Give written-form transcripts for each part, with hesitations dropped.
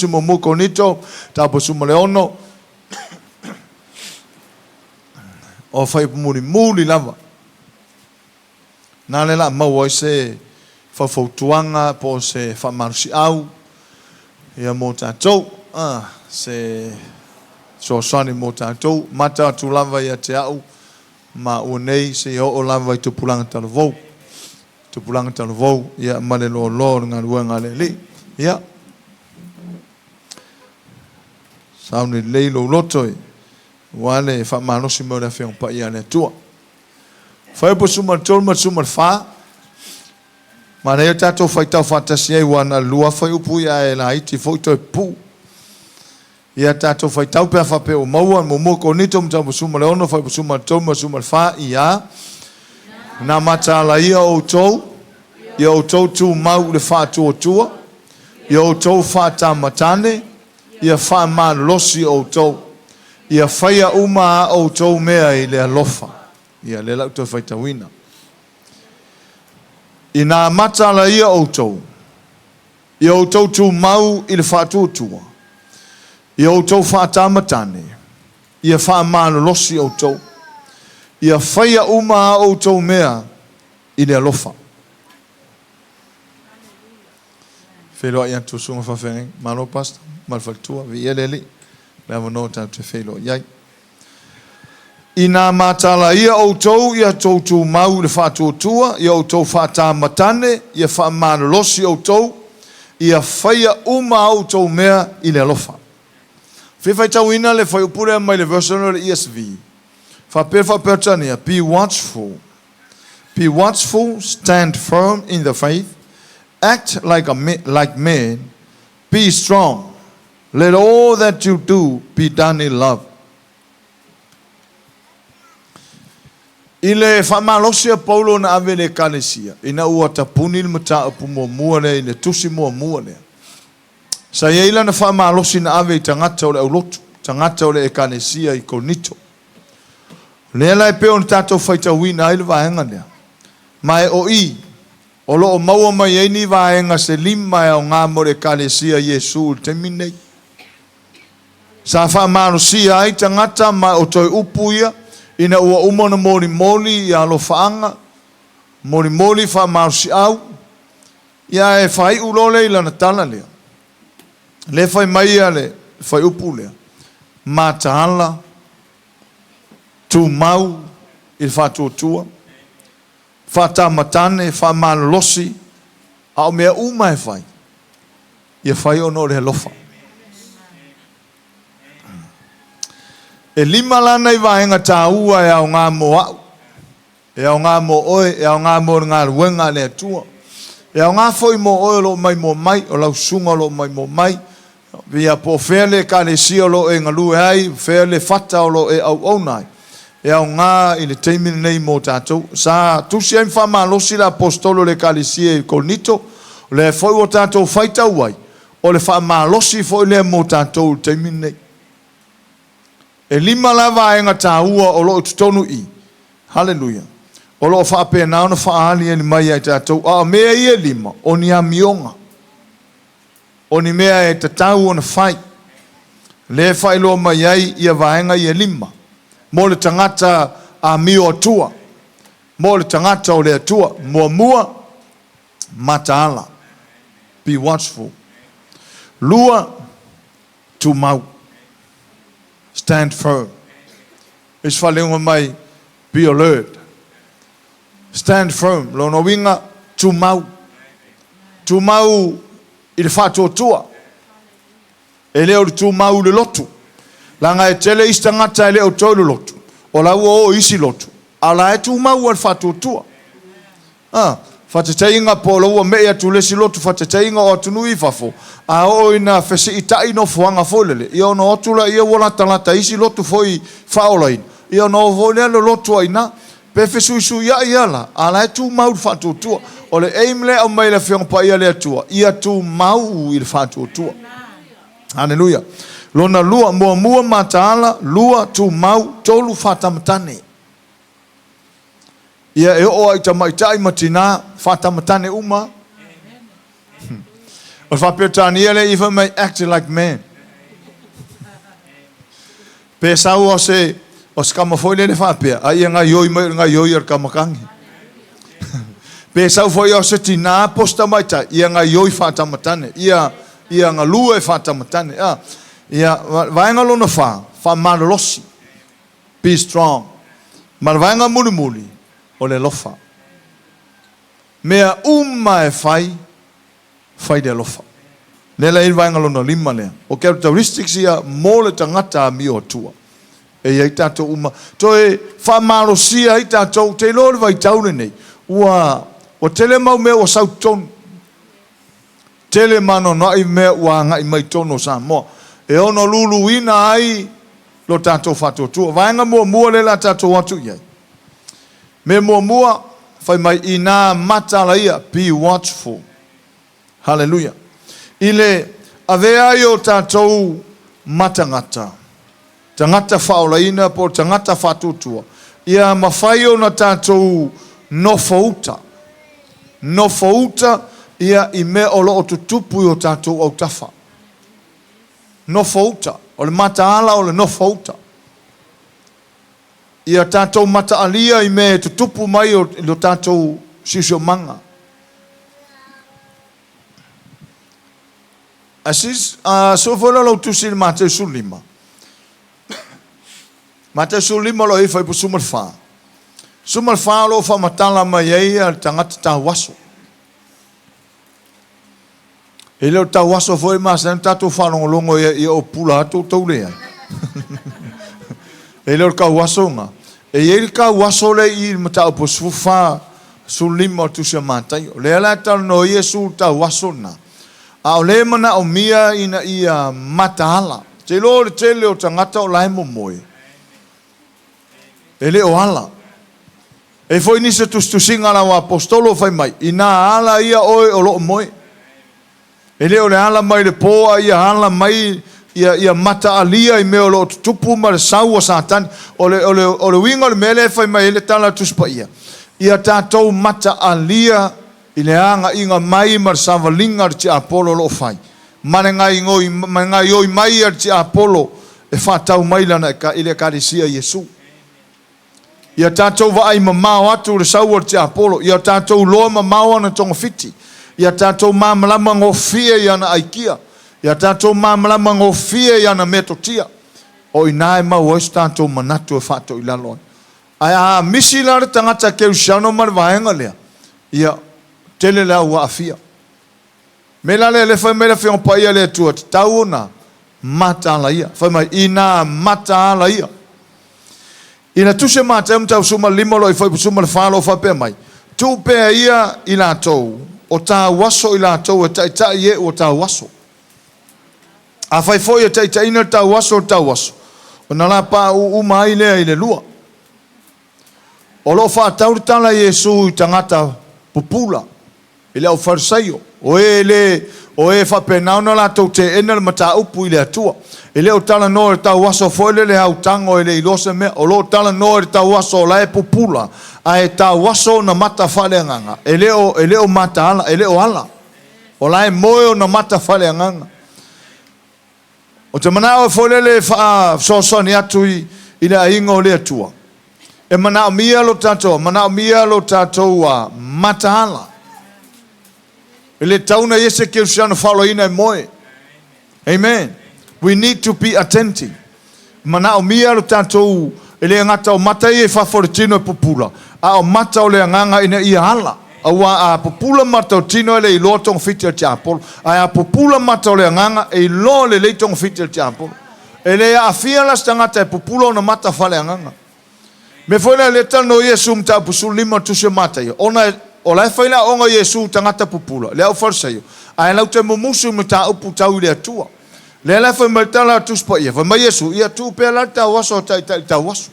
si mo konito tapo sumaleono o fai muli lava na le la mau se fa fautuanga po se fa marsi au ia mo tatou se so sani mo tatou mata tu lava ia te au ma o nei se o lava i tu pulanga talovou tu pulanga talovou ia male lo nga luanga le li ia sauni le lo lotoi wale fa manosi mo le fe pa ia le tua fa po suma tol ma suma fa ma ne tatou fa tau fantasia i wana lua fa upu ia e la iti fo to pu ia tatou fa tau pe fa pe o maua mo konito mta suma le ono fa po suma tol ma suma fa ia na mata la ia o tou ia o tou tu mau le fa tu tua ia o tou fa ta matane ia fa man losi o tou ia faia uma o tou mea i le alofa ia le lau to faita wina ina mata la ia o tou tu mau i le fa tu tua ia o tou fa ta matane ia fa man losi o tou ia faia uma o tou mea i le alofa felo ia tu sunga fa feng malo pasta mal faltua vi eleli la monota te felo ia ina matala ia o tou ia tou tu mau le fa tu tua ia o tou fa ta matane ia fa man losi o tou ia faia uma o tou mea i le alofa fai tauina le fai upure mai le version ESV fa pertania be watchful stand firm in the faith act like men be strong let all that you do be done in love ile famalosia Paulo na avele kalesia ina uata punil mata pumo muale ile tusi mua le sa yeila na famalosi na ave tangata ole ulotu tangata ole kalesia i konito le la pe on tato faita wina ile vaenga le mai o lo maua mai ni vaenga se lima o nga more kalesia Yesu temine sa famalosia ai tangata mai o toi upuia ina ua umona moli ia lo faanga moli fa marsi au ia e fai ulole ila na tala le fai mai ale fai upule matala tu mau il fa tua fa tamatane fa malosi au me uma e fai ia fai ono le lofa e lima lana i vaenga tāua e au ngā moa e au ngā mo oe e au ngā mo ngā ruenga le atua e au ngā foi mo oe lo mai mo mai o lau sunga lo mai mo mai via po fele ka le sia lo e ngalu ai fele fata o lo e au onai e au ngā i le teimini nei mo tātou sa tusi ai whama losi la apostolo le ka le sia i konito le foi o tātou faita uai o le whama losi foi le mo tātou teimini nei e lima la vaenga tāua o lo tutonu i. Hallelujah. O lo whape nao na whaali e ni mai ai tātou. A mea i e lima, o ni a mionga. O ni mea e tatau o na whai. Le whai lo mai ai i a vaenga i e lima. Mo le tangata a mio atua. Mo le tangata o le atua. Mua mataala. Be watchful. Lua tu mau. Stand firm. Is falenga mai be alert. Stand firm. Lo no winga tu mau. Tu mau il fato tua. E leo tu mau le lotu. Langa e tele istangata leo to le lotu. O la o isi lotu. Ala e tu mau al fato tua. Fatatainga polo o mea tu lesi lotu fatatainga o tunui fafo. A o ina fese itai no fuanga folele. Io no otula ia wala talata isi lotu foi faolain. Io no volele lotu aina. Pe fesu isu ia iala. Ala e tu mau fatu tua. Ole eimle au mai le fiong pa ia le tua. Ia tu mau il fatu tua. Hallelujah. Lona lua mua mataala lua tu mau tolu fatamtane. Ia e o ai tamaitai matina fatamatane uma. O whapetani ele even may act like man. Pe sau o se kama foi le whapea. Ai ngā ioi mai ngā ioi ar kamakangi. Pe sau foi o se tina posta mai ta. Ia ngā ioi whatamatane. Ia ngā lua e whatamatane. Ia vaenga lona wha marolosi. Be strong. Ma vaenga muli o le lofa. Mea e whai de lofa. Nela il vaenga lona lima lea. O characteristics ia mo le tangata mi o tua. E ia tato Toe whamarosia i tato te lor vai taune nei. O tele mau mea o sau tonu. Tele mano na i mea ua ngai mai tono Samoa. E ono lulu ina ai lo tato whato tua. Vaenga mua le la tato watu iai. Me mua whai mai ina mata la ia. Be watchful. Hallelujah. Ile avea i o tatou matangata. Tangata whaolaina po tangata whatutua. Ia mawhai o na tatou nofouta. Nofouta ia i me o loo tutupu i o tatou au tafa. Nofouta. O le mataala o le nofouta. Ia tatou mataalia i me tutupu mai o lo tatou sisio manga. Asis, so fola lo tusil mate sulima. Mate sulima lo ifa ipu sumalfa. Sumalfa lo fa matala mai ai al tangata tawaso. Ele o tawaso foi mas en tatu whanongolongo i o pula atu taulea. Ele o kawaso nga. E ele kawaso le i mata opo sufa sulima tusia matai. Le ala tal no Yesu tawaso na. A o le mana o mia ina ia mataala. Te lo tele o tangata o lai momoe. Ele o ala. E foi nisa tustusinga la o apostolo fai mai. Ina ala ia oe o lo moe. Ele o le ala mai le poa ia ala mai ia mata alia i meo lo tupu ma le sau o satani. O le winga le mele fai mai ele tala tuspa ia. Ia tatou mata alia i le anga inga mai mar savalinga ar ti Apollo lo fai. Mane ngai oi mai ar ti Apollo e whatau mai lana i le karisia Yesu. Ia tatou vaai mamao atu le sau ar ti Apollo. Ia tatou loa mamao ana tonga fiti. Ia tatou mamalama ngofia i ana aikia. Ia tatou mamalama ngofia i ana metotia. O inae mau ois tatou manatu e whato i laloi. Ai misi lare tangata keu siano mar vaenga lea. Ia tele la ua afia. Mela le fai mele fion pa ia le tua. Tau na mata ala ia. Fai mai ina mata ala ia. Ina tuse mata tau suma limolo i fai suma le whalo fai pe mai. Tu pe ia i la tou. O ta waso i la tou e ta ie o ta waso. A fai foi e ta ina ta waso o ta waso. O na la pa umai lea i le lua. O lo fa tauritala Yesu i tangata pupula. Ele au farsaio. O e fa penau na la tau te ena le mata upu i le atua. Ele o tala no e tau waso foi le hau tango e le ilose mea. O lo tala no e tau waso la e pupula. A e tau waso na mata fale nganga. Ele o mata ala. Ele o ala. O la e moe na mata fale nganga. O te manao e foi le fa sosoni atu i le aingo le atua. E manao mia lo tatou mata ala. Ele tauna yese ke usiano falo ina moe. Amen. We need to be attentive. Mana o mia lo tatou ele ngata o mata e favortino e popula. A o mata o le nganga ina ia hala. A popula mata o tino ele ilo tong fiti al tiapolo. A popula mata o le nganga e ilo le tong fiti al tiapolo. Ele a fia las tangata e popula o na mata fale nganga. Me foi na le tano Yesu mta pusu lima tuse mata ia. O lai whaina onga Yesu tangata pupula. Lea o farsaio. Ai lau te mumusu me ta upu tau lea tua. Lea lai whai mai tala tuspa ia. Whai mai Yesu. Ia tu pia la ta waso ta waso.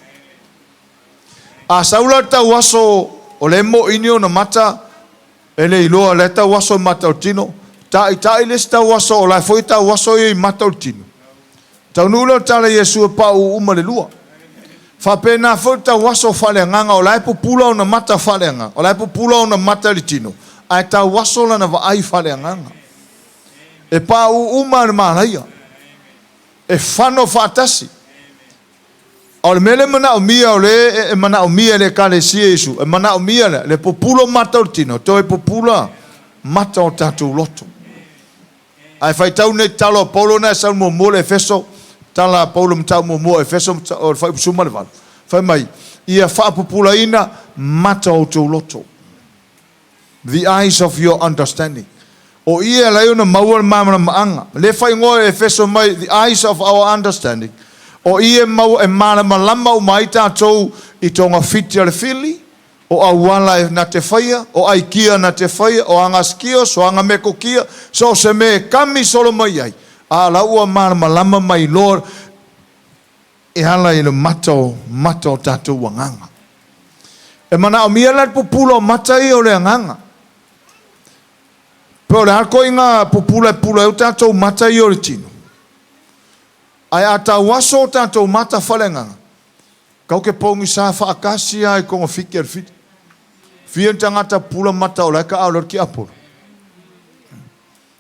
A saula ta waso o le mo inio na mata. Ele iloa le ta waso mata o tino. Ta iles ta waso o lai whai ta waso i mata o tino. Tau nula tala Yesu e pa uma le lua. Fa pena fota waso fale nganga o lai popula o na mata fale nganga o lai popula o na mata litino ai ta waso la na vai fale nganga E pa uma le maraia. E whano whaatasi. O le mele mana o mia o le, e mana o mia le kale si Yesu. E mana o mia le populo mata o tino. To e popula mata o tatou loto. Ai fai tau ne talo Paulo na sa mo mo le Efeso. Tala Paulo mtau mo mo Efeso o fai suma le val. Fai mai. Ia wha popula ina mata o tau loto. The eyes of your understanding. O ia la una maua mamana maanga. Le fai ngoe Efeso mai, the eyes of our understanding. O ia mau e mana malama o mai tātou I tonga fiti ale fili. O awala na te whaia. O aikia na te whaia. O anga skia, so anga meko kia. So se me kami solo mai ai. A la ua mana malama mai Lord. E hala I le mata o tātou wanganga. E mana o mia la popula o mata I o le anganga. Pero le hako inga popula pula eu tātou mata I o le tino. Ai ata waso tātou mata whalenganga. Kau ke pongi sa whaakasi ai kongo fiki ar fiti. Fia tangata pula mata o laika au lor ki aporo.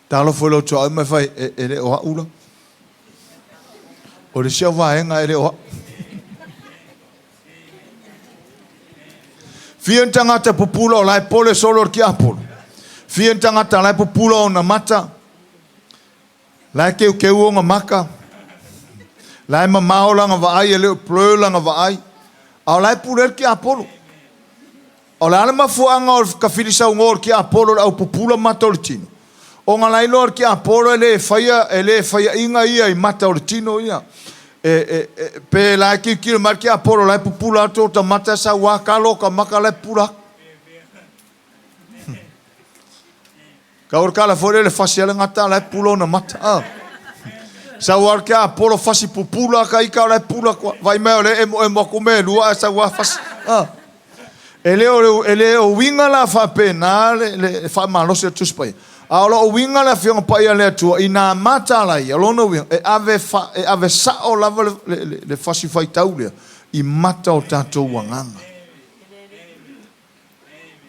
Talo foi lo toa mai fai ele o ula. O le sia vaenga ele o. Fia tangata popula o lai pole solo ki aporo. Fia tangata lai popula o na mata. Lai keu o nga maka. Lai mamao langa vaai ele pleu langa vaai. Au lai pule ki aporo. O le ala mafuanga o ka filisa ngor ki aporo au popula mata o le tino. O nga lai lor ki aporo ele faya inga ia I mata o le tino ia. Pe lai ki mar ki aporo lai popula to ta mata sa wa kalo ka maka lai pura. Ka or kala fore le fasiala ngata lai pulo na mata. Sa war ki aporo fasi popula ka ika lai pula vai me ole e mo come lua sa wa fasi. Ele o winga la fa pena le fa malo se tuspai. Alo o winga la fiong pa ia le tua ina mata la ia lo no winga e ave sa o la le fasi fai taulia I mata o tatou wanganga.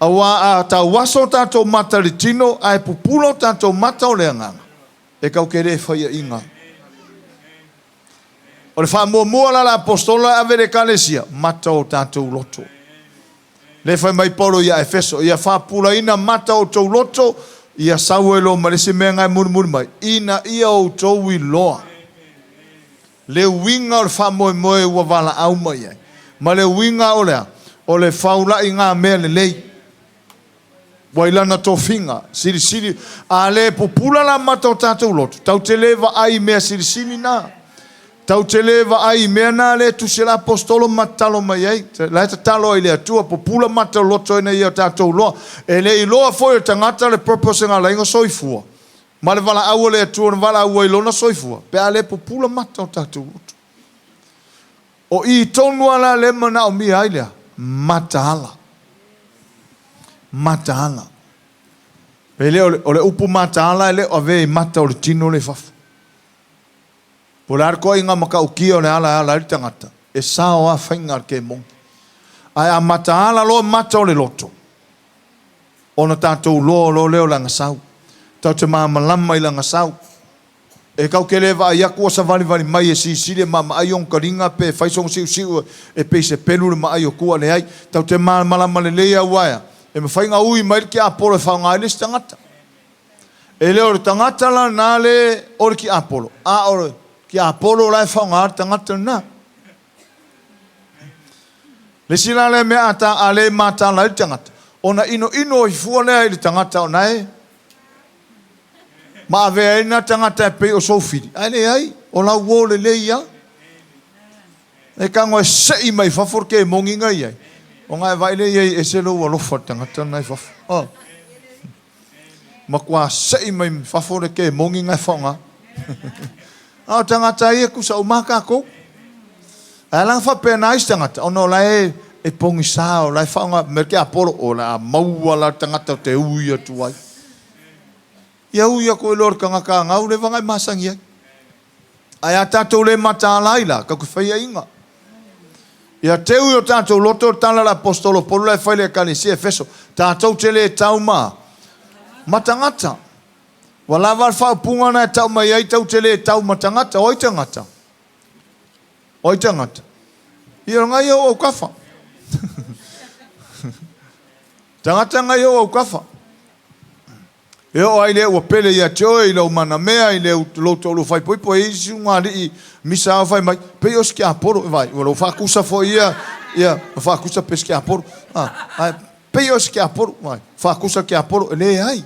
Awa a ta waso tatou mata le tino ai pupulo tatou mata o le nganga. E kau kere fai inga. O le fa mo la apostola ave le kalesia mata o tatou loto. Le fai mai Paulo ia Efeso ia fa pula ina mata o tou loto ia sauelo malese menga murmur mai ina ia o tou I loa. Le winga o fa moe wa vala au mai ai. Ma le winga o le faula inga me le lei. Wailana to finga siri a le popula la mata o tatou loto. Tau te leva ai mea siri na. Tau te leva ai mea na le tu se la apostolo matalo mai ai. La ta talo I le atua popula matalo loto ina ia tatou loa. E le iloa foi o tangata le purpose nga lainga soifua. Ma le vala aua le atua na vala aua ilona soifua. Pe a le popula matalo tatou loto. O I tonu ala le mana o mi ai lea. Matahala. Matahala. Pe le o le upu matahala ele o ave mata o le tino le fafu. Polar ko inga maka ukia o le ala I tangata. E sao a whainga ke mongi. Ai a matahala lo mata o le loto. Ona tātou lo leo langa sau. Tau te maa malama I langa sau. E kau ke lewa I aku o sa vali mai e sile maa ai on karinga pe whaisong siu e pe se pelu le maa ai o kua le ai. Tau te maa malama le lea uaia. E me whainga ui mai ki apolo e whaunga ele tangata. E leo le tangata la na le ore ki apolo. A ore ki apolo lai whaunga tangata na. Le sila le mea ata a le mata la I tangata. Ona ino I fua lea I le tangata o nae. Ma avea ina tangata e pe o sofiri. Ai le ai, o la uo le le ia. E kango e sei mai fafor ke mongi ngai ai. O ngai vai le ia e se lo ua lofa tangata nai fafor. Ma kua sei mai fafor ke mongi ngai whaunga. Au tangata ia kusa umaka kou. Ai lang fa pena is tangata. Ono la e pongi sao, la whaunga merke apolo. O la maua la tangata te uia tuai. Ia uia ko lor kanga ngau le vangai masangi ai. Ai a tātou le mata laila, ka ku whaia inga. Ia te ui o tātou loto tala la apostolo polo le whaile kani si Efeso. Tātou te le tau maa. Matangata. Wala wal fa punga na tau mai ai tau tele tau matangata oi tangata. Oi tangata. Ia ngai o kafa. Tangata ngai o kafa. Eu ai le o pele ia tio i lo mana mea i le lo tolu fai poi poi si ngari misa fai mai pe os que aporo vai o lo fa kusa foi ia fa kusa pesque aporo ai pe os que aporo vai fa kusa que aporo le ai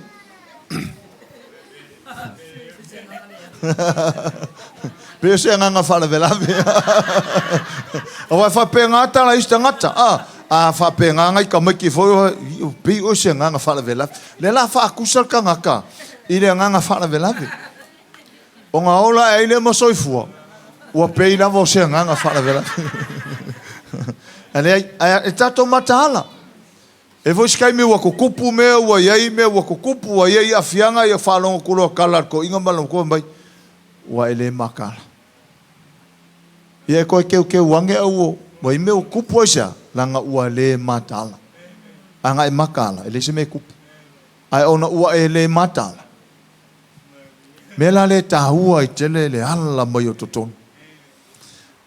pe os nga fala vela o vai fa pengata la istangata a fa penga ngai ka mai ki foi pi o se nga fala vela le la fa kusa ka ngaka i le nga fala vela o nga ola e le mo soifua o pe la vo se nga fala vela ale e tato matala e vo skai me wa kupu me wa yai me wa kupu wa yai afianga ia falongo kulo kala ko inga malo ko mai wa ele makala ia ko ke wange au mo i me o kupu isa langa ua le matala anga e makala ele se me kupu ai ona ua e le matala mela le tahua i tele le ala mai o totonu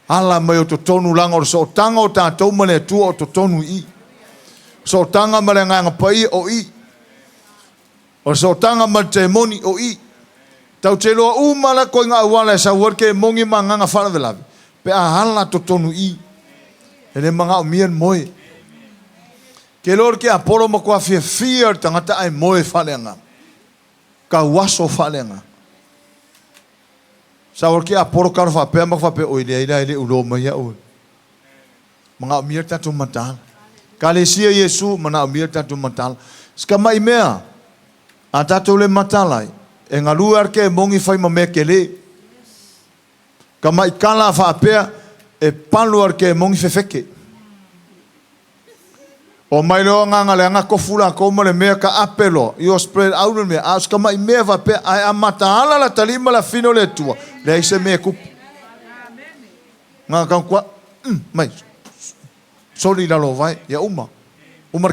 ala mai o totonu langa o so tanga o tatou ma le tua o totonu i so tanga ma le nganga pai o i o so tanga ma te moni o i tau te loa umala ko inga wala sa worke mongi ma nganga fala velavi pe a hala totonu i ele manga o mien moe ke lor ke apolo mo ko afia fear tangata ai moe falenga ka waso falenga sa worke apolo kar fa pe o ile ulo mai o manga o mien tatu matal kalesia Yesu mana o mien tatu matal ska mai mea a tatu le matalai e ngalu arke mongi fai ma mekele kama ikala fa pe e palu arke mongi fefeke o mai lo nganga le nga kofula ko mo le mea ka apelo yo spread out me as kama me va pe ai amata ala la talima la fino le tua le se me ku nga kan kwa mai soli la lo vai ya uma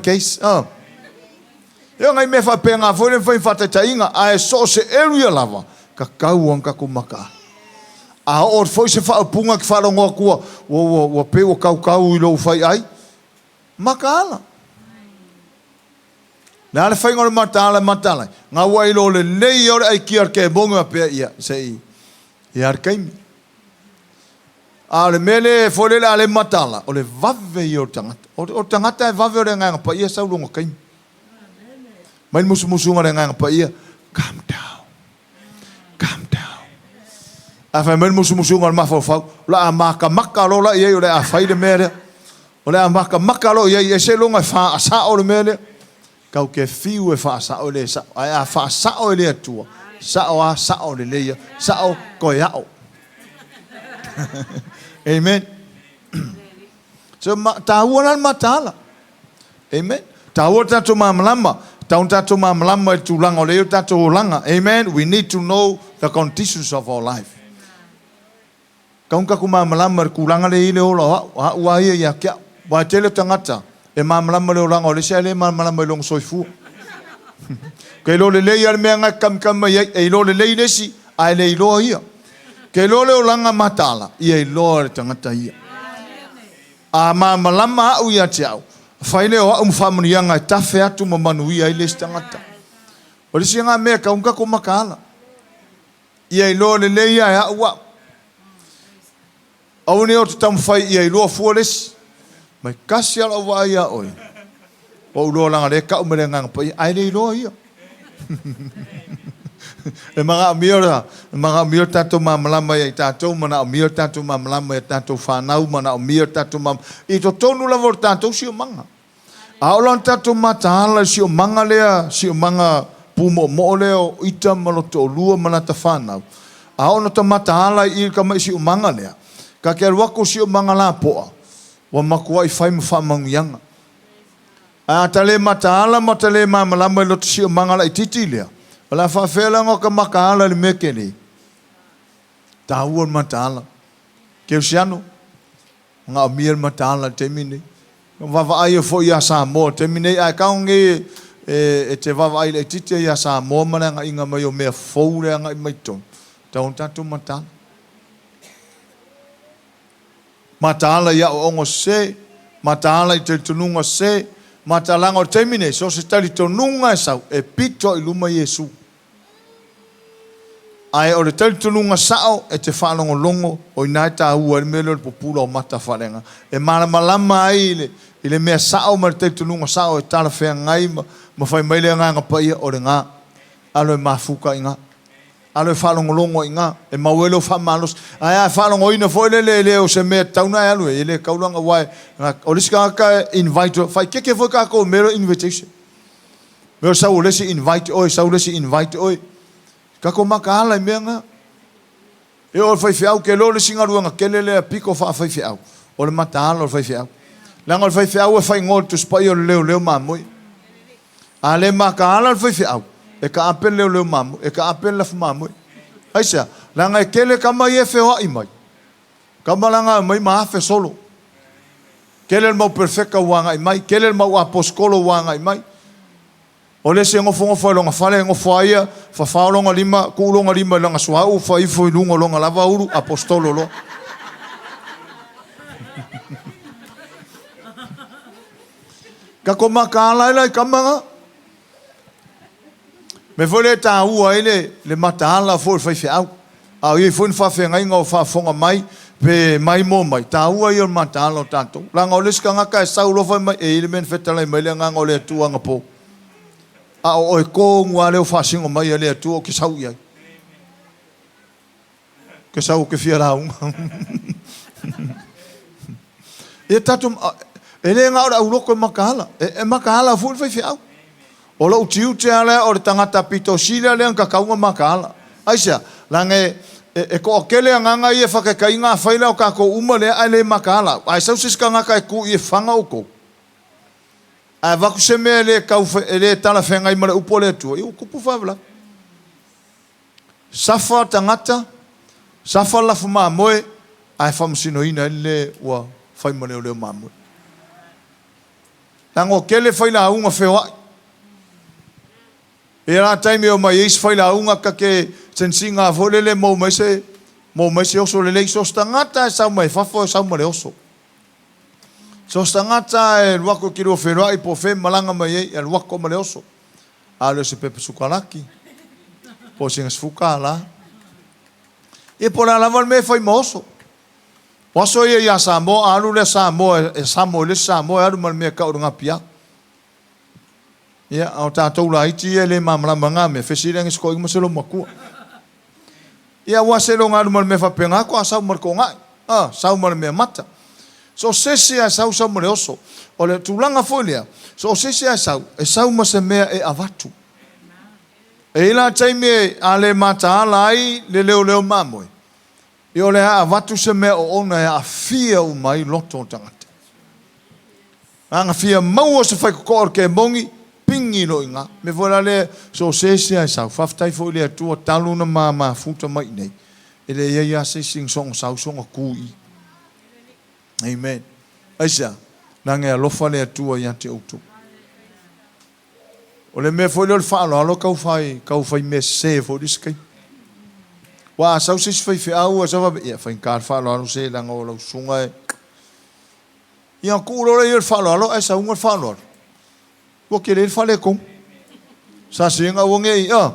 case yo ngai me fa pe nga foi fa ta inga ai so se area lava ka kau ka kumaka a or foi se fa punga que fala ngo ku o pe o kau i lo fai ai makala na le fai ngor matala nga wai lo le nei or ai kiar ke bonga pe ia sei iar kai ale mele foi le ale matala o le vave yo tangata o tangata vave o nga pa ia sa lo kai mai musu nga nga pa ia calm down afa men musu nga ma fa la maka lo la ye o le afai de mere o le maka lo ye se lo nga fa asa o le mere kau ke fiu e fa asa o le sa a fa asa o le tua sa o le le sa o ko ya o amen so ta wona matala amen ta wona to mamlama taunta to mamlama tu langa o le tato langa amen we need to know the conditions of our life kaunka kuma malamar kulanga le ile ola wa ia kia wa tele tangata e malamar le ola ole sele malamar long soifu ke lo le ia me nga kam e lo le ile si ai le lo ia ke lo le ola matala ia lo tangata ia a malama u ia tiao faile o family nga tafe atu manu ia ile tangata ole si nga me kaunka kuma kala ia lo le ia wa au ne o tam fai ia lo fuoles mai kasi ala wa ia oi o lo langa le ka umerenga pa ai le lo ia e mga mior tato mamlama ia tato mana mior tato mamlama ia tato fanau mana mior tato mam i to tonu la vor tato si manga au lan tato matala si manga le si manga pumo mo le o ita malo to lua mana ta fanau au no to matala i ka mai si manga le ka ke wako si o mangala poa wa makua i fai mfamang yanga a tale matala matale mamalama lo si o mangala i titilia wala fa fela ngo ka makala le mekele ta uon matala ke siano nga mier matala temine va va ai fo ya Samoa temine ai ka nge e te vava ai le tite ia Samoa mana inga mai o mea foure anga i mai ton. Tau tatu matala. Matala ia o ongo se, matala i te tununga se, matalanga o temine, so se tali tununga e sau, e pito i luma Yesu. Ai o le tali tununga sao, e te whanongo longo, o i nai tā ua, e mele o popula o mata wharenga. E malama ai i le mea sao, ma le tali tununga sao, e tala whea ngai, ma whai maile ngā paia o le ngā, alo e mafuka i ngā. Alo e whalongo longo i ngā, e mauelo whamalos. Ai ai whalongo ina fo le o se mea tauna e alu e le kaulanga wai. O lesi ka aka invite, whai keke fo ka ako mero invitation. Mero sau lesi invite oi, sau lesi invite oi. Ka ko maka ala i mea ngā. E o whai whiau ke lo lesi ngaruanga kele le piko wha whai whiau. O le mata ala o whai whiau. Langa o whai whiau e whai ngol tu spai o leo mamoi. A le maka ala o whai whiau. E ka apel leo mamu, e ka apel lafu mamu. Aisa, langa e kele kama i e whewa i mai. Kama langa mai maafe solo. Kele mau perfecta wanga i mai, kele mau aposkolo wanga i mai. O le se ngofo longa fale ngofo aia, fa longa lima, ku longa lima longa suau, fa ifo lungo longa lava uru apostolo lo. Ka koma ka ala i kamanga. Me fole ta ua ele le mataala fo fai fiau. A i fo fa fe ngai ngo fa fonga mai pe mai mo mai. Ta ua i mataala tanto. La ngo les kanga ka sa ulo fa mai e le men fetala mai le ngo le tuanga po. A o ko ngwa le fa singo mai le tu o ki sau ia. Ke sau ke fia la un. E tatum ele nga ora ulo ko makala. E makala fo fai fiau. O lo tiu te ale o le tangata pito sila le ka kaunga makala. Aisa, lange e ko kele nganga i e whakakainga whaila o ka ko uma le ai le makala. Ai sau siska ngaka e ku i e whanga o ko. Ai waku se mea le kau le tala whenga i mara upo le atua. Iu kupu whawala. Safa tangata, safa lafu maa moe, ai whamusino ina le ua whaimane o leo maa moe. Lango kele whaila aunga whewai. E rā taime o mai eis whaila unga ka ke tensinga volele mou maise oso le leiso stangata e sau mai fafo e sau mare oso. So stangata e luako ki rua whenua i po whe malanga mai e luako mare oso. A leo se pepe sukalaki. Po singa sfuka la. E po la lawan me whai ma oso. Waso ia Samoa, alu le Samoa, e Samoa le Samoa, alu man mea kaurunga pia. Ia, au tātou la iti e le mamrama ngā me, whesirengi sko i maselo makua. Ia, waselo ngā rumal me whapenga ko a sau marko ngai. Sau mara mea mata. So sese a sau mare oso. O le tūlanga foilea. So sese a sau, e sau mase mea e avatu. E ila taime a le mata ala ai le leo mamoi. I o le a avatu se mea o ona e a fia o mai loto o tangata. Anga fia maua se whai kukor ke mongi, pingi lo inga. Me vola le so sese ai sau. Whaftai fo le atua taluna ma futa mai nei. E le ia se sing song sau songa kui. Amen. Aisa, nange alofa le atua ia te autu. O le me fo le whaalo alo kau fai me se fo diskai. Wa sau se fai fe au a sava ia fai kar whaalo alo se langa o lau sunga e. Ia kuro le whaalo alo e sa unga whaalo alo. Wo ke le fale kom. Sa singa wonge ia.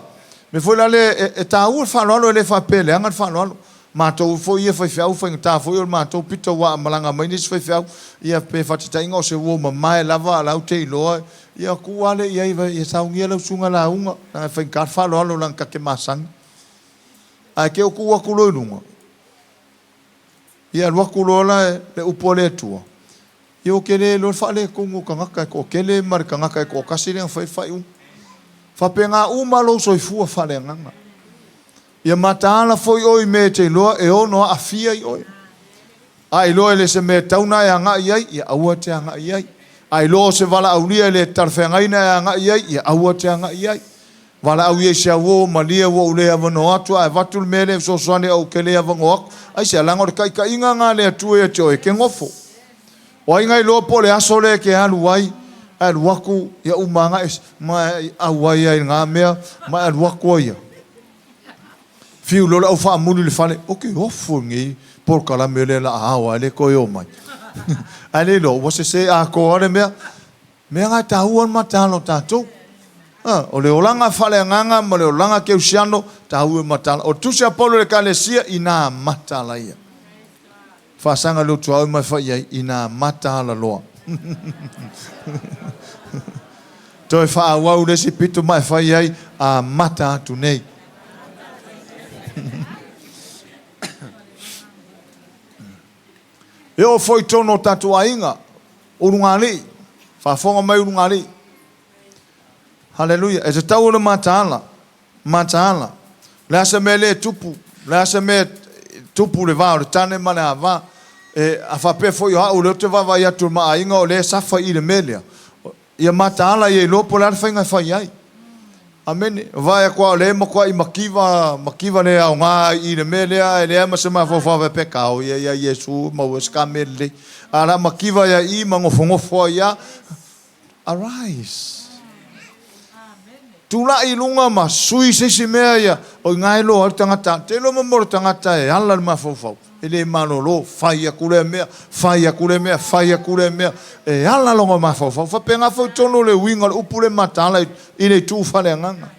Me foi la le e ta u fa lo le fa pele anga fa lo. Ma to fo ia fa fa fa ta fo ia ma to pito wa malanga mai ni fa fa ia pe fa ta ingo se wo ma mai lava la te lo ia ku ale ia ia sa unga la sunga la unga na fa ka fa lo lan ka ke masang. A ke ku wa ku lo lunga. Ia lo ku lo la le upole tua. Yo kele lo fa le kongo kanga ko kele mar kanga ko kasile fa fa u fa penga uma lo so fu fa le nganga ia matala foi oi me te lo e ono afia i oi ai lo ele se me tauna ya nga ia ia au te nga ia ai lo se vala aulia le tarfengaina ya nga ia ia au te nga ia vala au ye se wo malia wo le avono atu ai vatul mele so soane au kele avongo ai se langor kai kai nga le tu e te ke ngofo. O inga i lopo le aso le ke alu wai, Ai waku ia umanga mai awai ai ngā mea mai ai waku ia. Fiu lola au wha amunu le whane, oke hofu ngi porkala me le la ahawa le koe o mai. Ai le lo, wase se a ko are mea ngai tahuan ma talo tātou. O le olanga whale nganga ma le olanga ke usiano tahuan ma talo. O tusi apolo le kalesia ina matala ia. Whasanga lo tuau mai whai ina matala loa. Toi wha wau resi pito mai whai ai a mata atu nei. E o foi tono tatu ainga urungali whafonga mai urungali. Hallelujah. E te tau ora matala. Lea me le tupu. Lea me tupu le vau. Le tane mane a va. E a whape foi ha o leo te wawa i atu maa inga o le safa i le melea. Ia matala i e lopo le arwhainga whai ai. Amen. Vai a kwa le mo kwa i makiva le au ngā i le melea e le ama se ma fofa pe kao ia Yesu ma uska mele. Ara makiva ia i mangofongofo ia. Arise. Tula i lunga ma sui se mea ia o ngai lo al tangata. Te lo mo mor tangata e ala ma fofa. Ele manolo faia kule mea e ala longa mafofa fa penga fo tono le winga upule matala i le tu fale nganga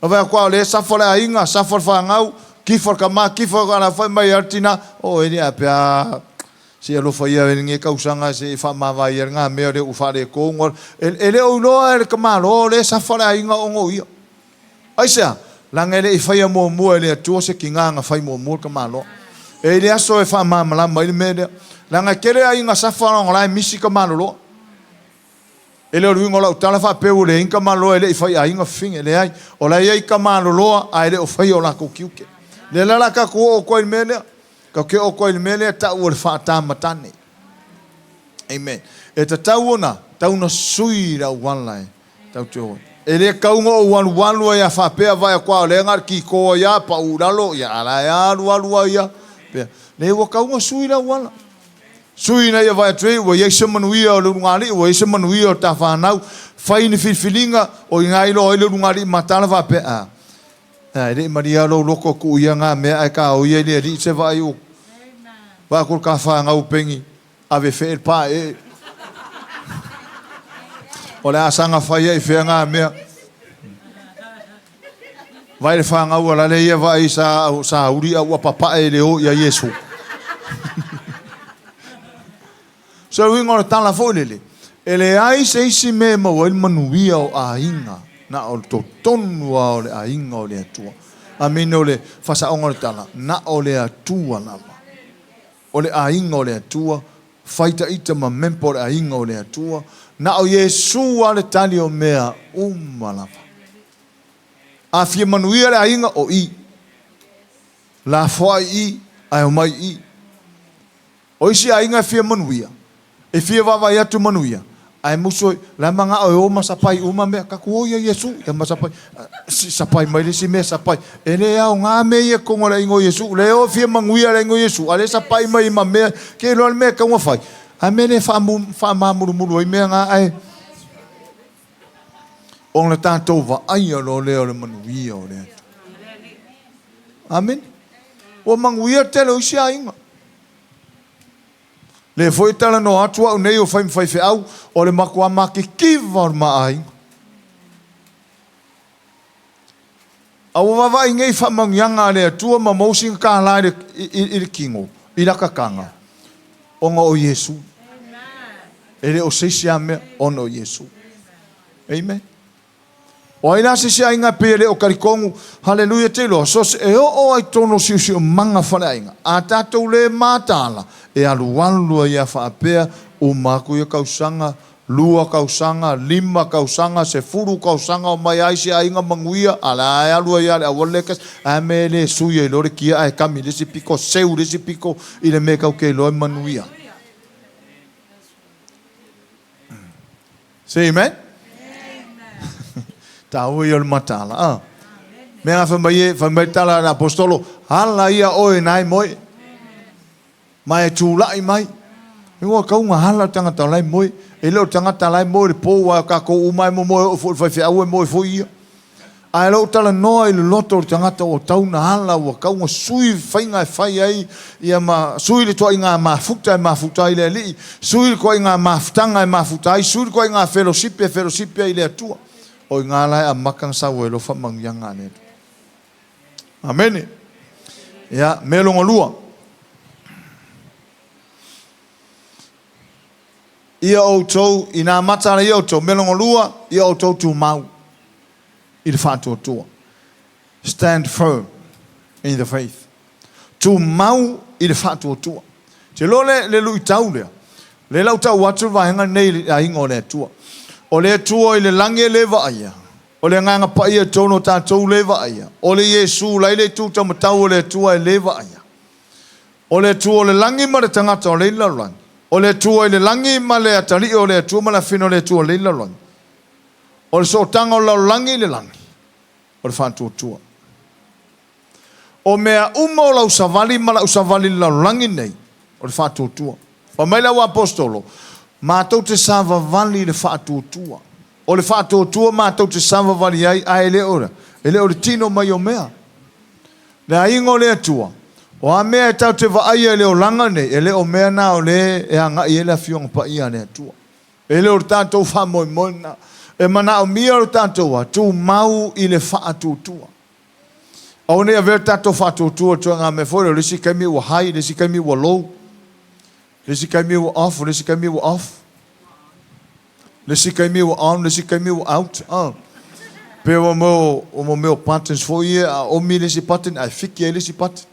ava kwa le safala inga safal fa ngau kifo kama kifo kana fa mai artina o ele apia si lo fa ia nge kausanga se fa ma va ia nga me le ufale ko ngor ele o lo el kama lo le safala inga ongo ia aisa langele i fa ia mo ele tu se kinga fa mo kama lo ele aso e fa mamala mai me langa kere ai nga safara ngala misi ka malolo ele o wingo la utala fa pe ule inka malo ele fa ai nga fing ele ai o la ai ka malolo ai le o fa yo la ko kiuke le la ka ko ko il mele ka ke o ko il mele ta o fa ta matane amen e ta tauna sui ra wanlai tau to ele ka ungo wan ya fa pe vai kwa le ngar ki ko ya pa uralo ya ala ya lu ya le wo ka ungo sui ra wala sui na ia vai tre wo yesu manuia o lungali wo yesu manuia o tafanau fai ni filinga o ngai lo ile lungali matala va pe a ele maria lo loko ku ia nga me ai ka o ia le ri se vai o va ko ka fa nga upengi ave fe pa e o le asanga fai e fe nga me vai le fa nga o la le ia vai sa uri o papa e le o ia yesu. So we ngora tala folele. Ele ai se isi me mo el manuia o ainga na o to tonu o le ainga o le atua. Amen ole fasa ngora tala na o le atua lava. O le ainga o le atua faita ita ma mempo le ainga o le atua na o Yesu ale tali o mea lava. A fie manuia le ainga o i. La foi i ai o mai i. O isi ainga fie manuia. E fia vava ia tu manuia. Ai muso la manga o masapai uma me ka ko ia Yesu ya masapai sapai mai si me sapai. Ele au nga me ia ko ngora ingo Yesu. Le o fia manguia le ingo Yesu. Ale sapai mai ma me ke lo me ka ngo fai. A me ne fa muru i me nga ai. On le tanto va ai lo le manuia o le. Amen. O manguia te lo isi ainga. Le foi tala no atua o nei o fai fe au o le makua maki kiva ma ai. Au wawa i ngei whamangianga le atua ma mausinga ka lai i le kingo, i la kakanga. Onga o Yesu. Ele o seisi ame ona o Yesu. Amen. O aina se se ainga pele o karikongu, hallelujah te lo, so e o ai tono si o manga whale ainga. A tātou le mātala, e alualua ia whaapea, o māku ia kausanga, lua kausanga, lima kausanga, se furu kausanga, o mai aise ainga manguia, ala e alua ia le awalekas, a me le suia i lore kia, ai kami lesi piko, seu lesi piko, i le me kau ke loe manuia. Say amen? Tau ia le matala. Mea whamai tala na apostolo, hala ia oe nai moe. Mai tūlai mai. Ingoa kaunga hala tangata lai moe. ele o tangata lai mo le po wa ka ko umai mo mo fo fa fa o mo fo ia ai lo tala no i loto tangata o tau na hala o ka un sui fainga fai ai ia ma sui le to inga ma futa ile li sui ko inga ma futanga ma futa sui ko inga fellowship ile tua o inga lai a makang sa o lo fa mangyanga ne amen ya melongo lua ia o tau ina matara ia o tau melongo lua ia o tau tu mau i le whātua. Stand firm in the faith. Tu mau i le whātua. Te lo le lui tau lea. Le lau tau watu vahenga nei a ingo le tua. O le tua i le lange le vaia. O le nganga paia tono tātou le vaia. O le Yesu lai le tu tamatau o le tua i le vaia. O le tua o le langi ma le tangata o le ilalangi. O le tua i le langi ma le atari o le tua ma la fino le tua le ilalangi. O le sotanga o lau langi le langi. O le whātua. O mea uma o lau savali ma lau savali lau langi nei. O le whātua. O mai lau apostolo. Mātou te sava vali le whātua. O le whātua mātou te sava vali ai a ele ora. Ele ora tino mai o mea. Le aingo le atua. O a mea e tau te vaai ele o langa nei. Ele o mea na o le e anga i ele a fionga pa ia le atua. Ele ora tātou whamoi moina. E mana o mia o tātua, tu mau i le whātutua. Au ne a ver tātou whātutua tua ngā me whore, lesi kaimi ua hai, lesi kaimi ua low, lesi kaimi ua off, lesi kaimi ua off, lesi kaimi ua on, lesi kaimi ua out. Pe o mo meo patterns fo ia, o mi lesi pattern, ai fiki e lesi pattern.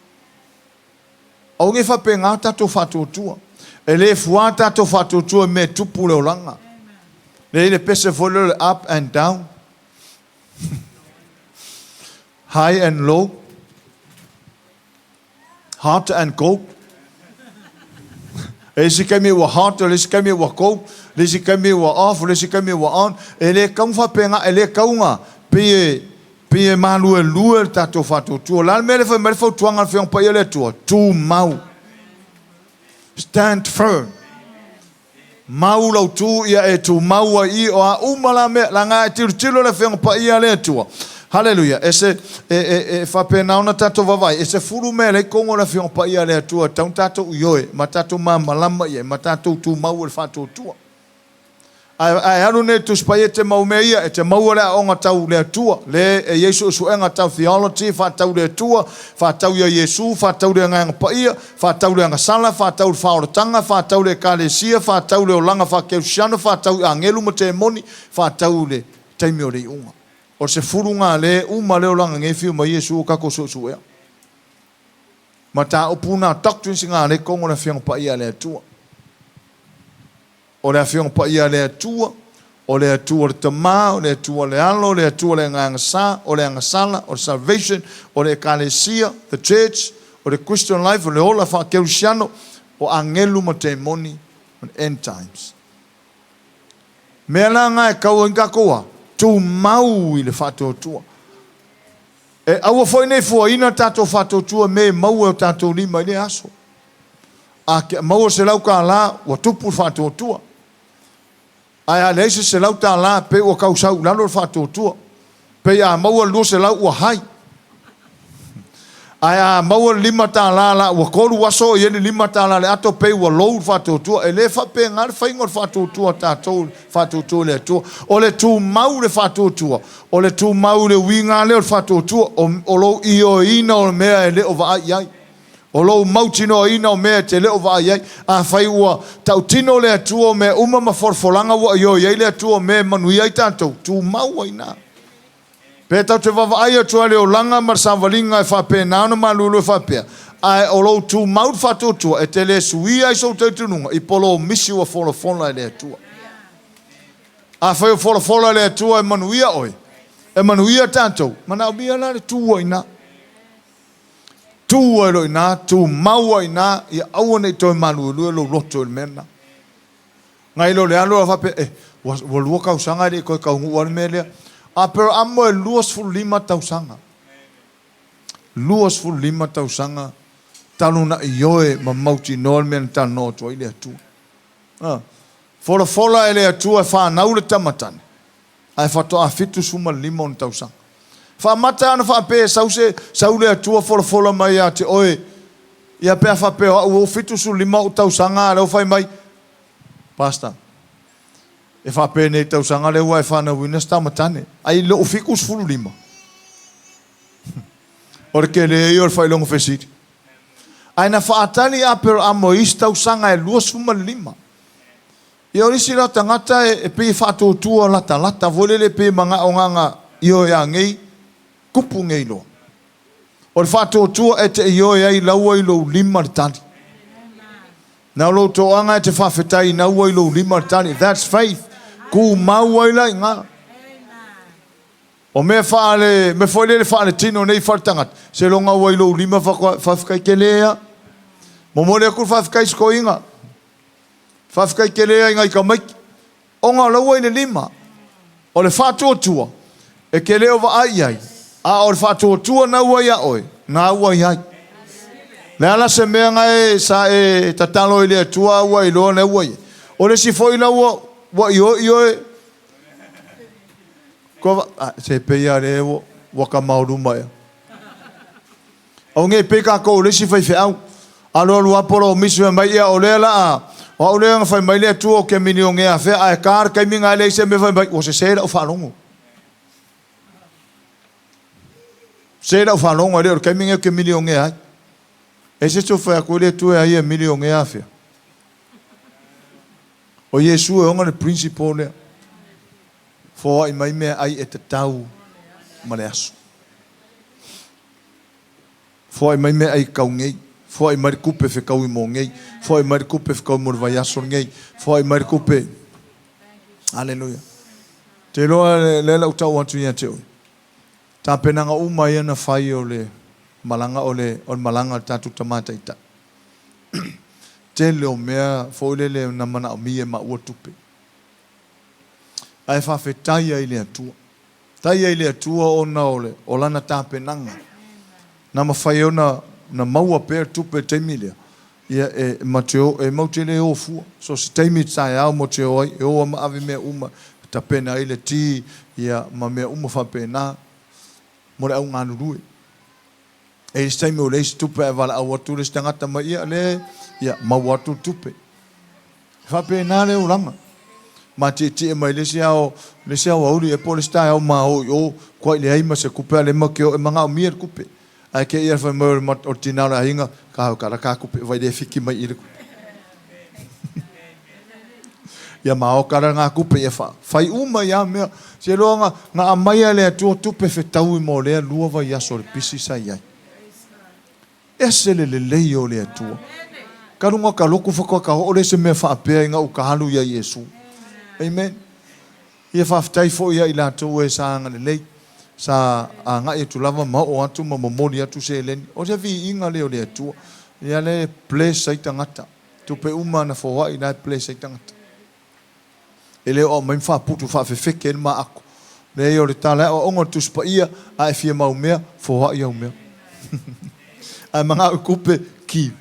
Au nge whape ngā tātou whātutua. E le fua tātou whātutua me tupu leo langa. Le pese follow up and down, high and low, hot and cold. Lesi kami wa hot, lesi kami wa cold, lesi kami wa off, lesi kami wa on. Ele kau fa penga, ele kau nga pie malu lue tato fatu tu. Lan mele fa tuanga fiong pa ele tu. Tu mau. Stand firm. Mau lau tu ia e tu mau i o a umala me la nga tiro le fiong pa ia le tu. Hallelujah. Ese fa pena ona tato vavai. Ese furu me le kongo le fiong pa ia le tu. Tau tato uyoe, ma tato malama ia, ma tato tu mau le fatu tu. Ai haru ne tu spaye te mau me ia, e te mau le onga tau le tua. Le e Yesu su enga tau theology, fa tau le tua, fa tau ia Yesu, fa tau le nganga pa ia, fa tau le ngasala, fa tau le whaoratanga, fa tau le kalesia, fa tau le olanga, fa keusiano, fa tau angelu mo te moni, fa tau le taimi o le unga. O se furunga le uma le olanga ngefiu ma Yesu o kako su ea. Ma ta opuna doctrine singa le kongo na fiang pa ia le tua. O le afiong pa ia le atua, o le atua le tama, o le atua le alo, o le atua le ngangasa, o le angasala, o le salvation, o le ecclesia, the church, o le Christian life, o le ola fa keusiano, o angelu mo te moni, on end times. Mea la nga e kau inga koa, tu mau i le fato tua. E aua foi nei fua ina tato fato tua me mau e tato lima i le aso. A mau se lau ka la, wa tupu fato tua. Ai a leise se lau tā la pe o kau sau lalo whātua tua. Pe a maua lua se lau ua hai. Ai a maua lima tā la ua koru waso i ene lima tā la le ato pe ua lou whātua tua. E le whape ngare whaingo whātua tua tātou whātua tua le tua. O le tū mau le whātua tua. O le tū mau le winga le o whātua tua. O lou i o ina o mea e le o wa ai ai. O lou mautino ina o mea te leo wa iai. A whai ua tau tino le atua o mea uma ma forfolanga wa io iai le atua o mea manui ai tātou. Tu mau ai nā. Pea tau te wawa ai atua leo langa mar samwalinga e whape nāna ma lulu e whapea. Ai o lou tu mau whatotua e te le sui ai sau tautununga. I polo misi ua wholofola le atua. A whai o wholofola le atua e manuia oi. E manuia tātou. Mana o mia la le tu ai nā. Tu ai na, tu mau ai na, ia aua nei toi manu lua lo roto il mena. Ngai lo le alo a whape, wa lua kausanga re koe kaungu wane melea. A pero amo e luas fu lima tausanga. Luas fu lima tausanga. Talo na ioe ma mauti noa mena tano tua ile atu. Fola ele atua fa naule tamatane. Ai fato a fitu suma limon tausang. Fa mata ana fa pe saule atua fola mai ate oe. Ia pe fa pe o fitu su lima tausanga le fai mai. Pasta. E fa pe nei tausanga le wa fa na wina tamatane. Ai lo fikus fulu lima. Porque le yo fai long fesiti. Ai na fa atali a per amois tausanga e lua suma lima. Ia orisi la tangata e pe whato tua lata volele pe manga onganga io ya ngei kupu ngei lo. O whato tua e te io ya i laua i lo lima tani. Na lo to anga e te whawhetai na ua i lo lima tani. That's faith. Ku maua i lai ngā. O me whaale, me whaile whaale tino nei whartangat. Se longa ua i lo lima whawhekai ke lea. Momore akur whawhekai sko inga. Whawhekai ke lea inga i ka maiki. O ngā laua i le lima. O le whātua tua. E ke leo wa ai ai. A o le whātua tua na ua ia oe. Na ua i ai. Le ala se mea ngai sa e tatalo i lea tua ua i loa na ua i. O le si foi la ua i oe. Ko se peia le waka mauru mai. O nge pe ka ko le si fai fe au. Alo lu aporo misu mai ia o le la a. O le nga fai mai le tu o ke mini o nge a fe a kar kai minga le se me fai mai o se o fa longo. Se o fa longo le kai minga ke mini o nge ai. E se tu fai ko le tu ai mini o nge a fe. O Yesu e onga le principle le. Fo i mai mea ai e te tau ma le aso. Fo i mai mea ai kau ngei. Fo i mai kupe fe kau i mo ngei. Fo i mai kupe fe kau mo vai aso ngei. Fo i mai kupe. Aleluia. Te loa le lau tau atu ia te oi. Tā penanga uma ia na whai o le malanga o le malanga tātu tamata ita. Te leo mea fo le na mana o mie ma ua tupe. Ai whawhetai ai le atua. Tai ai le atua o na ole, o lana tāpenanga. Na mawhai o na maua pēr tupe teimilea. Ia e mateo, e mautele o fua. So se teimi tai au mateo ai, e o ama ave mea uma, ta pena ai le ti, ia ma mea uma whapena, more au ngānu rue. E se teimi o leisi tupe e wala au atu le stangata ma ia le, ia mau atu tupe. Whapena le uranga. Ma te e mai le se au auri e pole stai au ma o kwai le aima se kupe le makeo e manga o mia kupe. Ai ke ia fai mai o tinara hinga ka hau ka kupe vai le fiki mai i le kupe. Ia ma o kara ngā kupe e wha. Fai uma ia mea se loa ngā amaia le atua tupe fe tau i mo lea lua vai aso le pisi sai ai. Ese le lei o le atua. Karunga ka loku whakua ka o le se mea whaapea inga u ka halu ia Yesu. Amen. Ia whaftai fo ia i lātou e sāanga le lei. Sa a ngai tu lava ma o atu ma momori atu se leni. O se vi inga leo le atua. Ia le place sai tangata. Tu pe uma na fo i la place sai tangata. E leo o mai whaputu whawhewheke e ma ako. Le o le tala o ongo tu spa ia a e fia mau mea fo i au mea. Ai manga u kupe ki.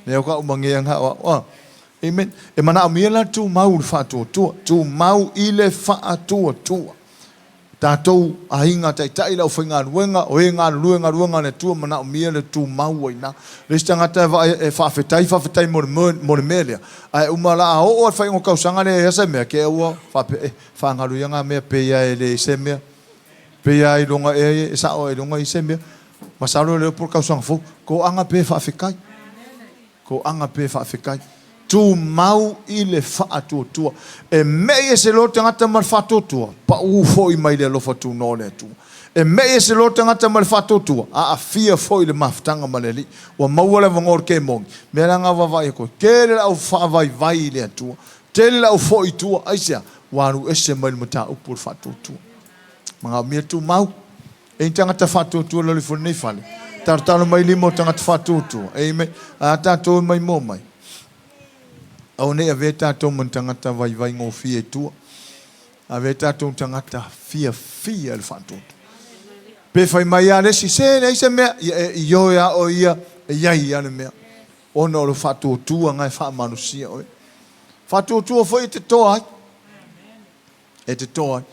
Le o ka umangea ngā o. Amen. E mana amiela tu mau le whātua tua. Tu mau i le whātua tua. Tātou a hinga tai lau whainga ruenga. O e ngā ruenga le tua mana amiela tu mau ai nā. Le stangata e whawhetai mo le melea. Ai umala a o a whaingo kausanga le esa mea. Ke ua whangaru ianga mea peia e le ese mea. Peia i longa e sa o e longa i ese mea. Masaro le por kausanga fu. Ko anga pe whawhekai. Ko anga pe whawhekai. Tu mau i le whātua. E mei e se lo tangata ma le whātua. Pa ufo i mai le lofa tu no le atua. E mei e se lo tangata ma le whātua. A fia fo i le maftanga ma le li. Wa maua le vangor ke mongi. Mea ranga wawai e koe. Kere au whaavai vai i le atua. Tele au fo i tua. Aisea. Waru ese mai le mata upu le whātua. Mga mea tu mau. E tangata whātua loli fo nei whale. Tartalo mai limo tangata whātua. Amen. A tātou mai mō mai. Au nei a ve tātou man tangata vai ngō fia e tua. A ve tātou tangata fia le whātua. Pe whai mai a resi, se nei se mea, i oia o ia, e iai ane mea. Ono o le whātua tua ngai wha manusia oi. Whātua foi te toa ai. E te toa ai.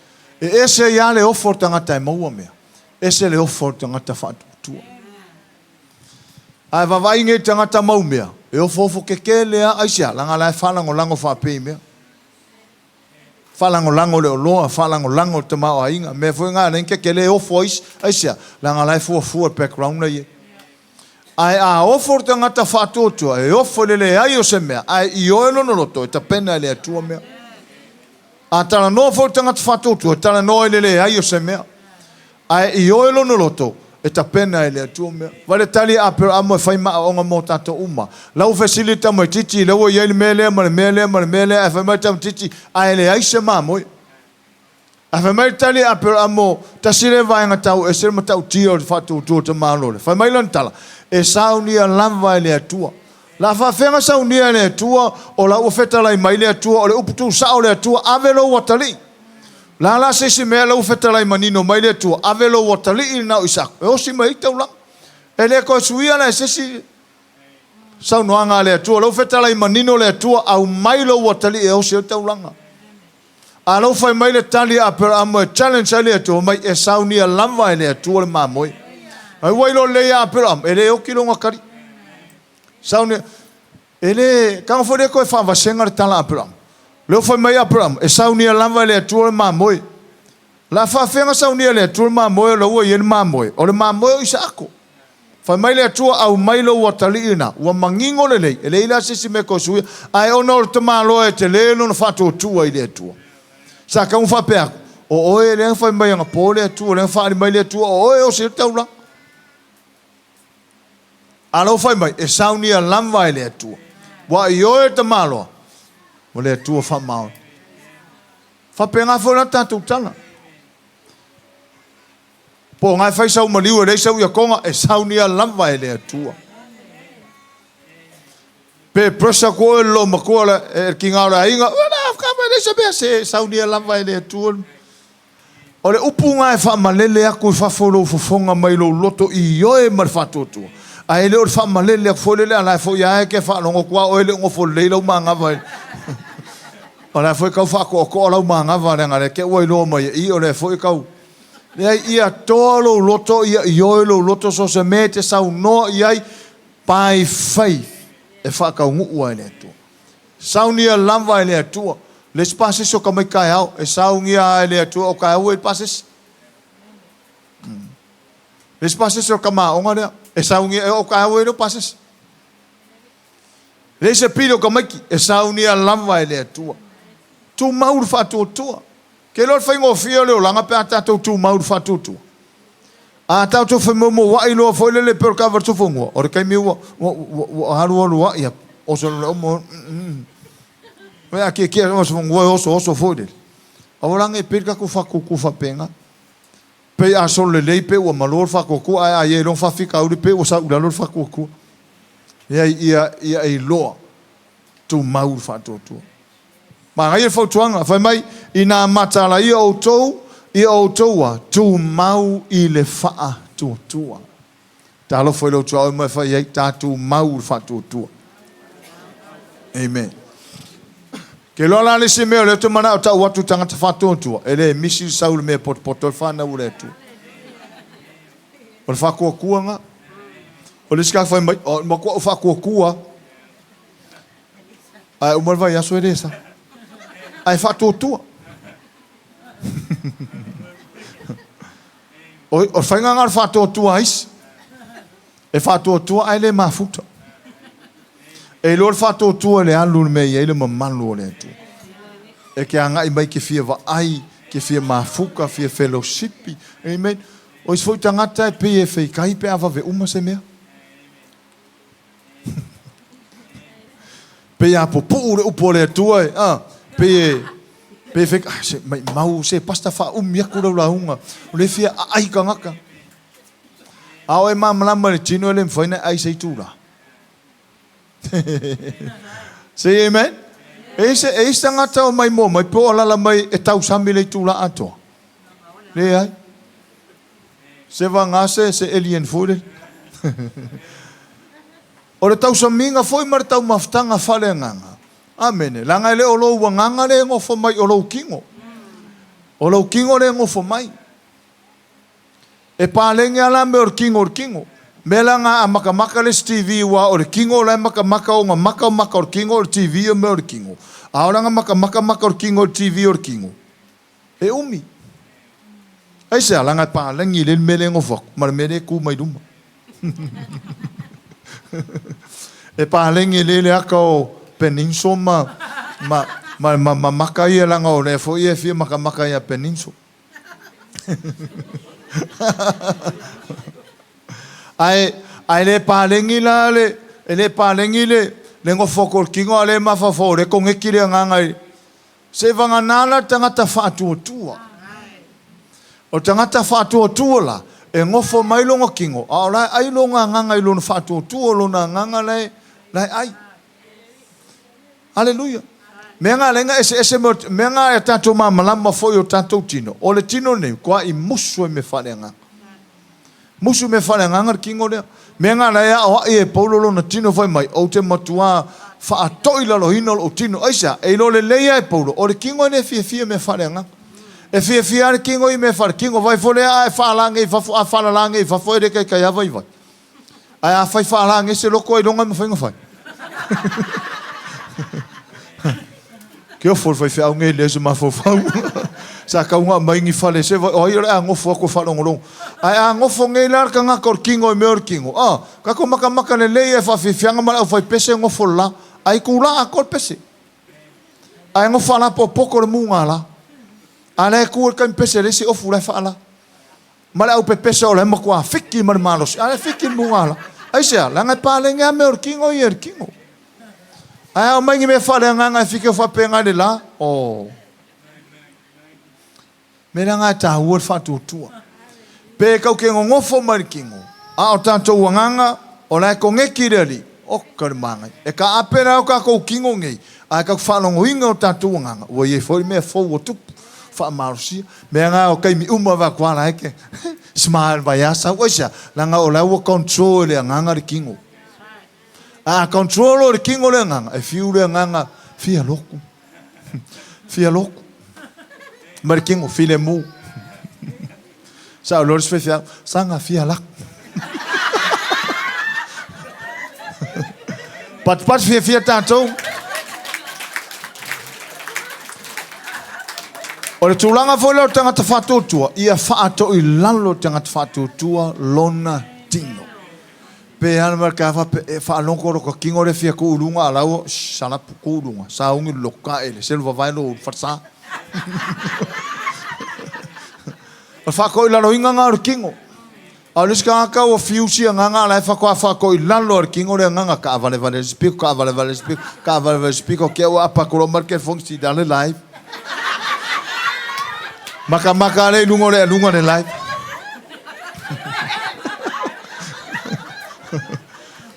E ese ia le ofo tangata e maua mea. Ese le ofo tangata whātua. Ai wawai nge tangata mau mea. E ofo keke lea aisia. Langa lai whalango lango whapei mea. Whalango lango leo loa. Whalango lango te mao a inga. Me fui ngā renke ke le ofo aisia. Langa lai fua background na ye. Ai a ofo tangata whātua. E ofo le ai o se mea. Ai i oelo no loto. E ta pena le atua mea. A tala no fo tangata whātua. E tala no le ai o se mea. Ai i oelo no loto. E ta pena ele atua mea. Wale tali a pero amo e whaima a onga mo tato uma. Lau facilita mo titi, lau i ele mele, mele, e whaima tam titi, a ele aise ma moi. A whaima tali a pero amo, tasire vaenga tau, e sere ma tau tia o whatu tua te malore. Whaima ilan tala, e saunia lamva ele atua. La whawhenga saunia ele atua, o la ufetala i maile atua, o le uputu sao le atua, avelo watali. La se mea lau whetalai manino mai le tua. Avelo watali i nau isako. E osi mai tau lang. E le koe suia na e sesi. Sau noanga le tua. Lau whetalai manino le tua au mai lau watali e osi tau langa. A lau whai mai le tali a pera amo e challenge a le tua mai e sau nia lama e le tua le mamoi. Ai wailo le a pera amo. E le oki longa kari. Sau nia. E le kanga fode koe whavasenga le tala a pera amo. Leo foi mai Abraham, e saunia lava le atua mamoi. La whawhenga saunia le atua mamoi, la ua ien mamoi. O le mamoi o Isako. Fai mai le atua au mai lo watali ina. Ua mangingo le lei. E le ila sisi me kosuia. Ai ona o te malo e te lelo na whato tua i le atua. Sa ka un whapeako. O oe le fai mai anga po le atua. Le whaari mai le atua. O oe o se taula. Alo fai mai, e saunia lava le atua. Wa i oe te malo. O le tua wha mao. Whapenga whona tātou tana. Po ngai whai sau maliu e rei sau ia konga e saunia lamba e le tua. Pe presa koe lo makoa e ki ngāra inga. Wana afkama e reisa bea se saunia lamba e le tua. O le upu ngai wha malele aku i whawholo fufonga mai lo loto i oe mar whatotua. A ele o le wha malele aku wholele anai fo ia e ke whanongo kua o ele ngofo leila uma ngava e. Ora foi kau whako o ko lau maa ngawa renga re ke ua ilo mai i o le foi kau. Nei ia tolo loto ia ioelo loto so se me te sau no iai by faith e whakau ngua ele atua. Sau nia lamwa ele atua. Les pases o ka mai kai au e sau ngia ele atua o kai au e pases. Les pases o ka maa onga rea e sau ngia o kai au e no pases. Les e piro ka maiki e sau nia lamwa ele atua. Tu maur whatotua. Ke lor whaingo whio leo langa pe a tātou tu maur whatotua. A tātou whaimomo wa iloa whailele pero ka vartu whongua. Ore kai miu wa haru alu wa ia. Oso le omo. Wea kia kia oso whongua oso whoilele. Awaranga e perka ku whakuku whapenga. Pe a solo le lei pe ua malor whakuku. A ie long whawhika uri pe ua sa ulalor whakuku. Ia iloa. Tu maur whatotua. Ma ngai e whautuanga, whai mai, i nā matala i o toua, tū mau i le wha tua. Tā lo whai lau tua au mai whai ei, tā tū mau i wha tua. Amen. Ke loa la le se mea, le te mana o tau watu tangata wha tua, e le misi saule mea poto, le whana ure tua. O le wha kua nga, o le sika whai mai, o ma kua wha kua, ai umar vai aso e resa. Ai whatotua. O whainga ngar whatotua ais. E whatotua ai le mafuta. E lor whatotua le alu mei e le mamalu o le atua. E ke anga i mai ke fia wa ai, ke fia mafuka, fia fellowshipi. Amen. O is foi tangata e pe e fei kai pe ava ve uma se mea. Pe a po ure upo le atua e. Pe fek se mai mau se pasta fa yaku la hunga le fia ai kangaka ao e mamlama le tino le mfaina ai se tura. Say amen. E ngata o mai mo mai po ala mai e tau sami le tura ato le ai se vangase se alien food. O le tau saminga foi mar tau maftanga fale nganga. Amen. Langa le olo wanganga le ngofo mai olo kingo. Olo kingo le ngofo mai. E palengi ala me or kingo. Melanga amaka le TV wa or kingo la maka o maka or kingo or TV o me or kingo. Aoranga maka or kingo TV or kingo. E umi. Ai se alanga palengi le mele ngofo mar mele ku mai duma. E palengi le ako peninsula ma maka ia langa o le fo ia fi maka ia peninsula. ai le palengi la le palengi le ngofo ko kingo le mafafo le ko ngekile nganga se vanga nala tangata fatu tua o tangata fatu tua la e ngofo mai longo kingo ala ai longa nganga i lon fatu tua lona nganga le ai haleluya menga lenga ese menga e tato malama foi o tato tino o le tino ne kwa i musu me falenga musu me falenga kingo le menga la ya o e paulo lona tino foi mai o te matua fa atoila lo hino o tino aisa e lo le leia e paulo o le kingo ne fie me falenga e fie ar kingo i me far kingo vai fole a fa langa i fa fa langa i fa foi de kai ya vai ai a fa langa se loko i longa me foi ngofai que eu for vai fer alguém leso ma fo fa sa ka unha mai ngi fale se o ira ngofo ko fa longo ai a ngofo ngai lar ka nga kor kingo me or kingo ka ko maka le le fa fianga ma fa pese ngofo la ai ku la akor pese ai ngofo la po poko le munga la ale ku ka pese le si o fu la fa la mala au pese o le mo kwa fiki mar malos ale fiki munga la ai se la nga pa le nga me or kingo yer kingo ai o mai me fa le nga fiki fa penga de la Meranga ta word fa tu pe ka ke ngofo mar kingo o tanto wanganga o la ko ngekireli o karmanga e ka apera o ka ko kingo ngai a ka fa longo inga o tanto wanganga o ye foi me fo o tu fa marsi meranga o kai mi uma va kwa la ke smile va ya sa osia langa o la o control le nganga ri kingo control o kingo le nganga e fiu le nganga fia loko mar kingo file mu sa lor special sanga fia lak pat fia tanto o tu langa fo lo tanga ta fatu tua ia fa to i lalo tanga ta fatu tua lona tino pe an mar ka fa longo ro ko kingo le fia ko ulunga lao sala ko ulunga sa ungi loka ele selva vai lo farsa o fa ko ilalo inga ngar kingo alis ka o fiusi nga la fa ko ilalo kingo le nga ka vale speak ka vale speak o ke o apa ko market function dans le live maka le lungo le live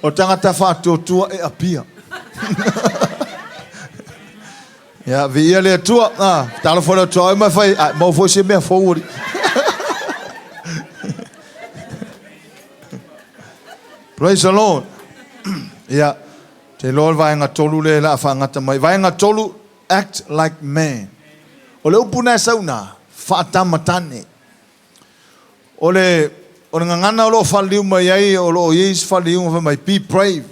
o tangata fa tua e apia ya via le tua talo fora tua ma fai ma foi se me forward praise the Lord ya te Lord vai nga tolu le la fa ngata mai vai nga tolu act like man o le upuna sauna fa tamatane o ngana lo faliu mai ai o lo yes faliu mai be brave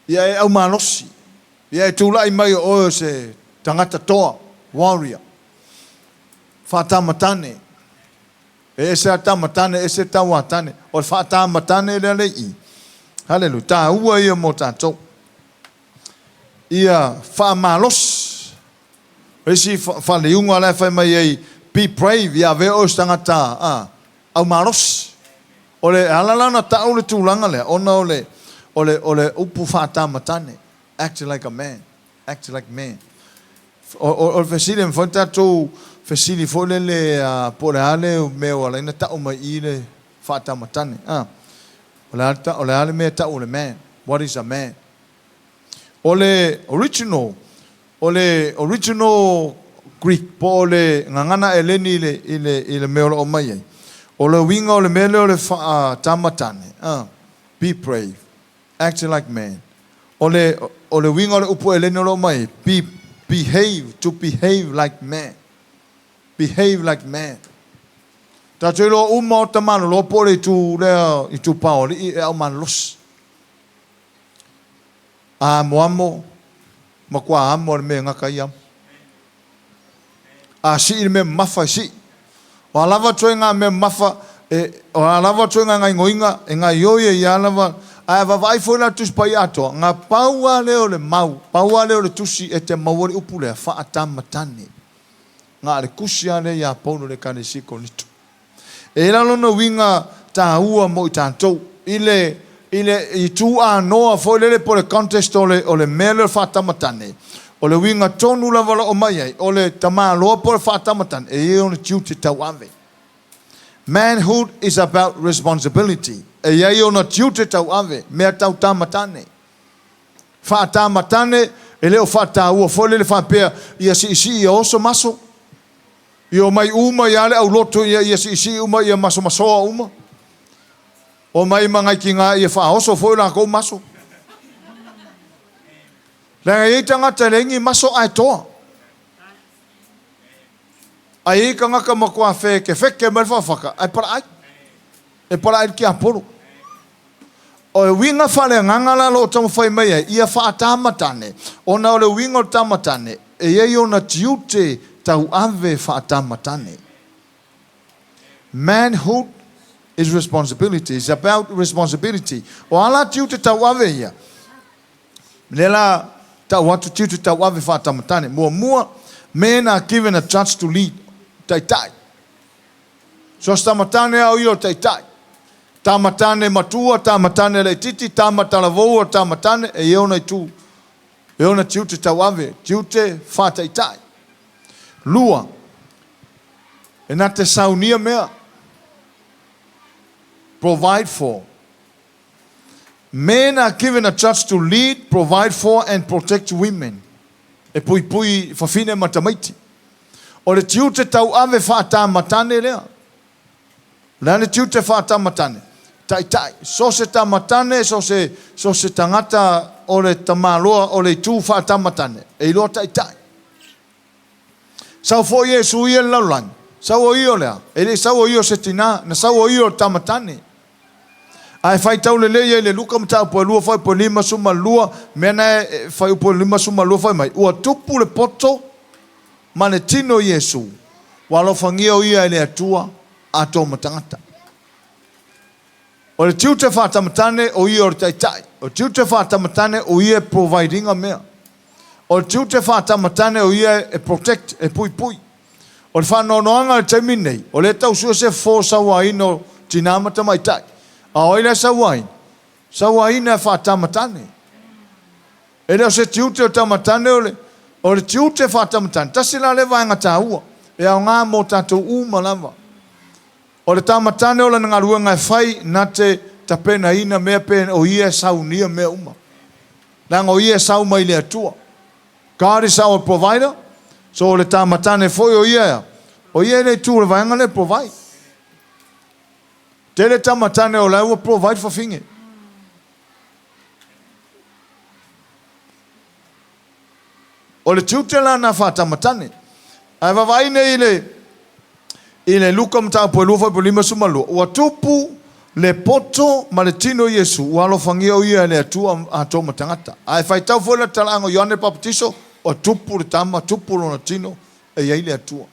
ya au manosi ia tu lai mai o se tangata toa warrior fata matane ese tamatane ese tawatane o fata matane le i hallelujah ta ua ia mo tato ia fa malos ese fa le unga la fa mai ai be brave ia ve o tangata au malos ole ala na ta ole tu langa le ona ole upu fata matane act like a man. Act like man. O fesile mfonta tu fesile fole le porale meu ala ina ta uma ile fata matane. Ole ale me ta ole man. What is a man? Ole original Greek pole ngana eleni ile meu o mai. Ole winga ole mele ole tamatane. Be brave. Act like man. ole winga le upo ele no mai. To behave like man. Behave like man. Ta te lo uma o tamano lo pole tu lea I tu pao li e au man los. A moamo makua amo me ngaka iam. A si me mafa si. O alava toenga me mafa o alava toenga ngai ngoinga e ngai yoye I alava a vai foi na tus pai ato nga paua leo le mau paua leo le tusi e te mawori upule fa atamatani nga le kusia le ya pono le kane siko nito e la no winga ta ua mo tanto ile I tu a noa foi le por le contest o le mele fa atamatani o le winga tonu la vala o mai o le tama lo por fa atamatani e on duty tawave. Manhood is about responsibility. E ia ona tiute tau ave, mea tau tamatane. Wha tamatane, e leo wha tāua, fole le wha pēr, ia si ia oso maso. Ia mai uma, ia le au loto, ia si uma, ia maso masoa uma. O mai mangai ki ngā, ia wha oso, fole la kou maso. Lenga i tangata lengi maso ai toa. Ai ka ngaka makua feke mai whawhaka, ai para ai. E para ai ki aporo. O e winga whale ngangala lo tamu whai mai ai, ia wha tamatane. O na o le winga o tamatane, e iei o na tiute tau ave wha tamatane. Manhood is responsibility, it's about responsibility. O ala tiute tau ave ia. Lela tau watu tiute tau ave wha tamatane. Mua, men are given a chance to lead. Tai. So tamatane au io tai. Tamatane matua, tamatane le titi, tamatala voa, tamatane e iona I tu. Iona tiute tawave, tiute whātai. Lua. E nā te saunia mea. Provide for. Men are given a chance to lead, provide for and protect women. E pui whawhine matamaiti. O le tiute tau ave whātamatane lea. Lane tiute whātamatane. Tai. So se tamatane, so se tangata o le tamaloa o le tū whātamatane. E loa tai. Sau fo Yesu I e laulang. Sau o io lea. E le sau o io se tina. Na sau o io tamatane. Ai whai tau le leia le luka mta po lua whai po lima suma lua. Mena whai po lima suma lua whai mai. Ua tupu le poto. Mane tino Yesu. Walo whangia o ia e le atua. Ato matangata. O le tiute whātamatane o ia o le tai. O tiute whātamatane o ia providinga mea. O le tiute whātamatane o ia e protect, e pui. O le whanonoanga le taimi nei. O le tau sua se fō sawaino tinamata mai tai. A oile sawain. Sawaina e whātamatane. E leo se tiute o tamatane o le tiute whātamatane. Tasila le vaenga tāua. E au ngā mō tātou umalama. O le tamatane o le ngarua ngai whai na te tapena ina mea pēna o ia saunia mea uma. Nanga o ia sau mai le atua. God is our provider. So o le tamatane foi o ia. O ia le tū le vaenga le provide. Te le tamatane o lau provide for finge. O le tūte la na whātamatane. Ai wawaine I le luka mta po lufa po lima sumalu. Ua tupu le poto ma le tino Yesu. Ua alo whangia o ia le atua ato matangata. Ai whaitau fo le talango Ioane Papatiso. O tupu le tama, tupu lo na tino. E iai le atua.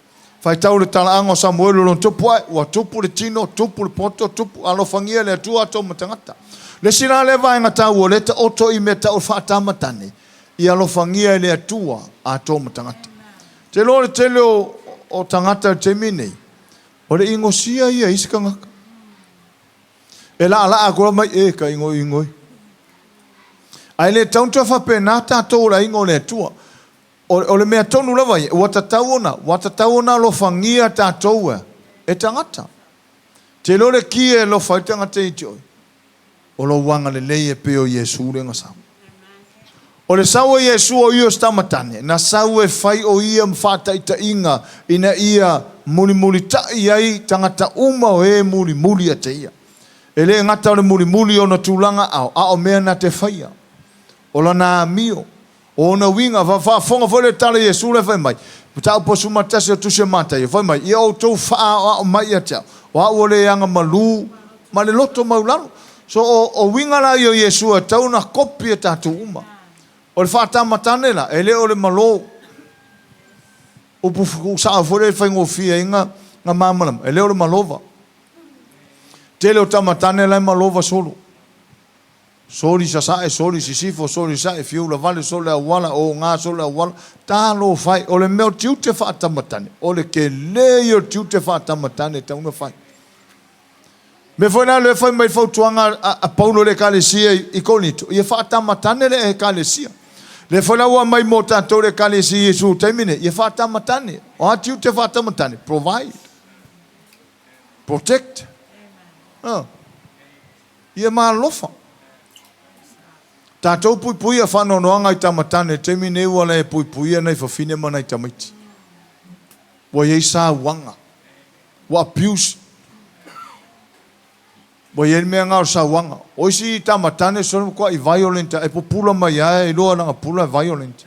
Whaitau le talango Samoa lo tupu ai. Ua tupu le tino, tupu le poto, tupu. Alo whangia le atua ato matangata. Le sira le vaenga tau o le ta oto I meta o whatamatane. I alo whangia le atua ato matangata. Te lo le tele o tangata te minei. O le ingosia ia isika ngaka. E la agora mai e ka ingoi. Ai le tauntua whapena tātou la ingo le tua. O le mea tonu lawa ia. Watatau ona lo whangia tātou e tangata. Te lo le kia e lo whai tangata I tioi. O lo wanga le lei e peo Yesu renga sau. O le sau e Yesu o ia stamatane. Na sau e whai o ia mwhataita inga ina ia muli tai ai tangata uma o e muli a te ia. E le ngata o le muli o na tūlanga au. A o mea na te whaia. Ola na mio. O na winga fa fonga fo le tala Yesu le fai mai. Tau po suma tasi o tuse mata ye fai mai. Ia o tau faa o mai a tau. Wa o le anga malu. Ma le loto maulano. So o winga la yo Yesu a tau na kopi e tatu uma. O le faa tamatane la. Ele o le malo. O pufu sa fo le fai ngofia inga nga mamalam. Ele o le malova. Tele o tamatane la malova solo. Sori sa sori sisifo, sori sa e fiu la vale sole awala o ngā sole awala. Tā lo fai, o le meo tiu te wha tamatane. O le ke leo tiu te wha tamatane tauna fai. Me foi na le fai mai fautuanga a Paulo le kalesia I Korinto. Ia wha tamatane le e kalesia. Le foi na ua mai mo tātou le kalesia Jesu taimine. Ia wha tamatane. O a tiu te wha tamatane. Provide. Protect. Ia maa lofa. Tātou pui a whanonoanga I tamatane, te mine ua le pui nei whawhine mana I tamaiti. Wa iei sā wanga. Wa pius. Wa iei mea ngāo sā wanga. Oisi I tamatane, sonu kua I violenta. E popula mai ae, I loa nanga pula violenta.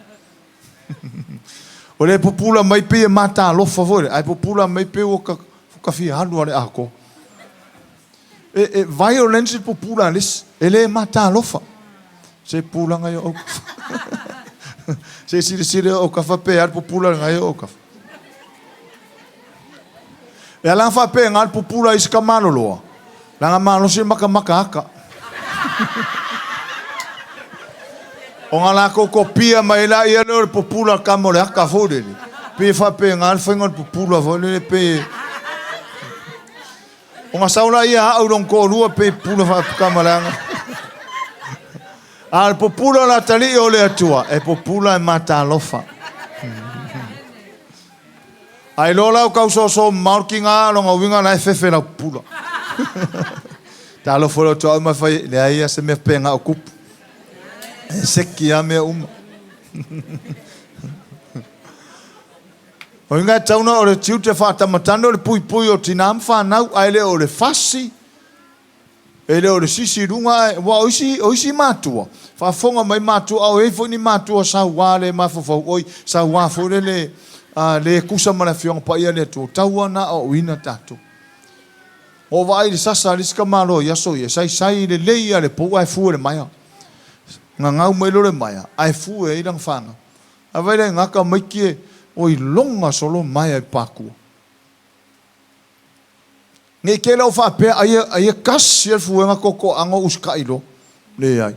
O le popula mai pe e mata alofa vore. Ai popula mai pe o ka fia halu ale ako. E violence popula lis. Ele mata alofa. Se pula ngai o se sire o ka fa pe ar popula ngai o ka e ala fa pe ngal popula is ka malolo la malo se maka aka o ngala ko kopia mai la ia le popula ka mo le aka fode pe fa pe ngal fa ngal popula vole pe o nga saula ia au don ko lua pe pula fa ka malanga Al popula la tali o le atua, e popula e mata alofa. Ai lola o kauso so markinga longa winga na fefe la pula. Ta lo folo to ma fai le ai se me penga o kup. Seki a me uma. O inga tauna o le tiute fa tamatano le pui o tinam fa nau ai le o le fasi. Ele o le sisi runga wa oisi matua. Fa fonga mai matua o e foni matua sa wale ma fo oi sa wa fo le kusa mana fiong pa ia le tu tawana o wina tatu. O vai le sasa le ska malo ya so ye sai le leia le po ai fu le mai. Nga ngau mai lo le mai. Ai fu e lang fanga. A vai le ngaka mai ki oi longa solo mai ai paku. Nge ke lau wha pēr aia kasi al fuenga koko anga uska ilo. Le ai.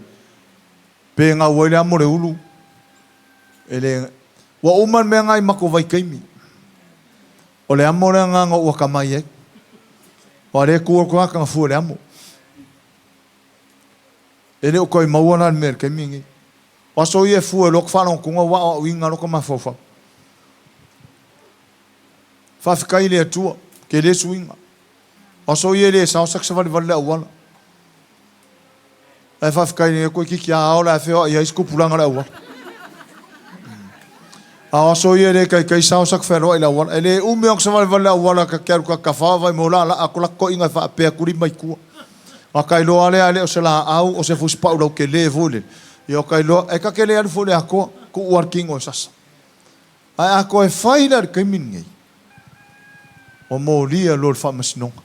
Pē ngā waile amore ulu. Ele wa uman mea ngai mako vai kaimi. O le amore ngā ua kamai ek. Wa le kua kua kanga fua le amo. Ele o koi mauana al mer kaimi ngi. Wa so ie fua lok whanong kunga wa o winga loka mafofa. Whawhikai le atua. Ke le suinga. Oso ie le sao saksa vale vale awala. Ai whawhikai ni koe kiki a aola e whio ia iskupulanga le awala. A oso ie le kai sao sak whenua ila awala. E le umeong sa vale awala ka keru ka kawhawa vai mola la ako lako inga wha apea kuri mai kua. A kai loa le ale o se la au o se fuspau lau ke le vole. I o kai loa e ka ke le anu fole ako ku uarking o sasa. Ai ako e whaina le kai minngei. O mo lia lor whamasinonga.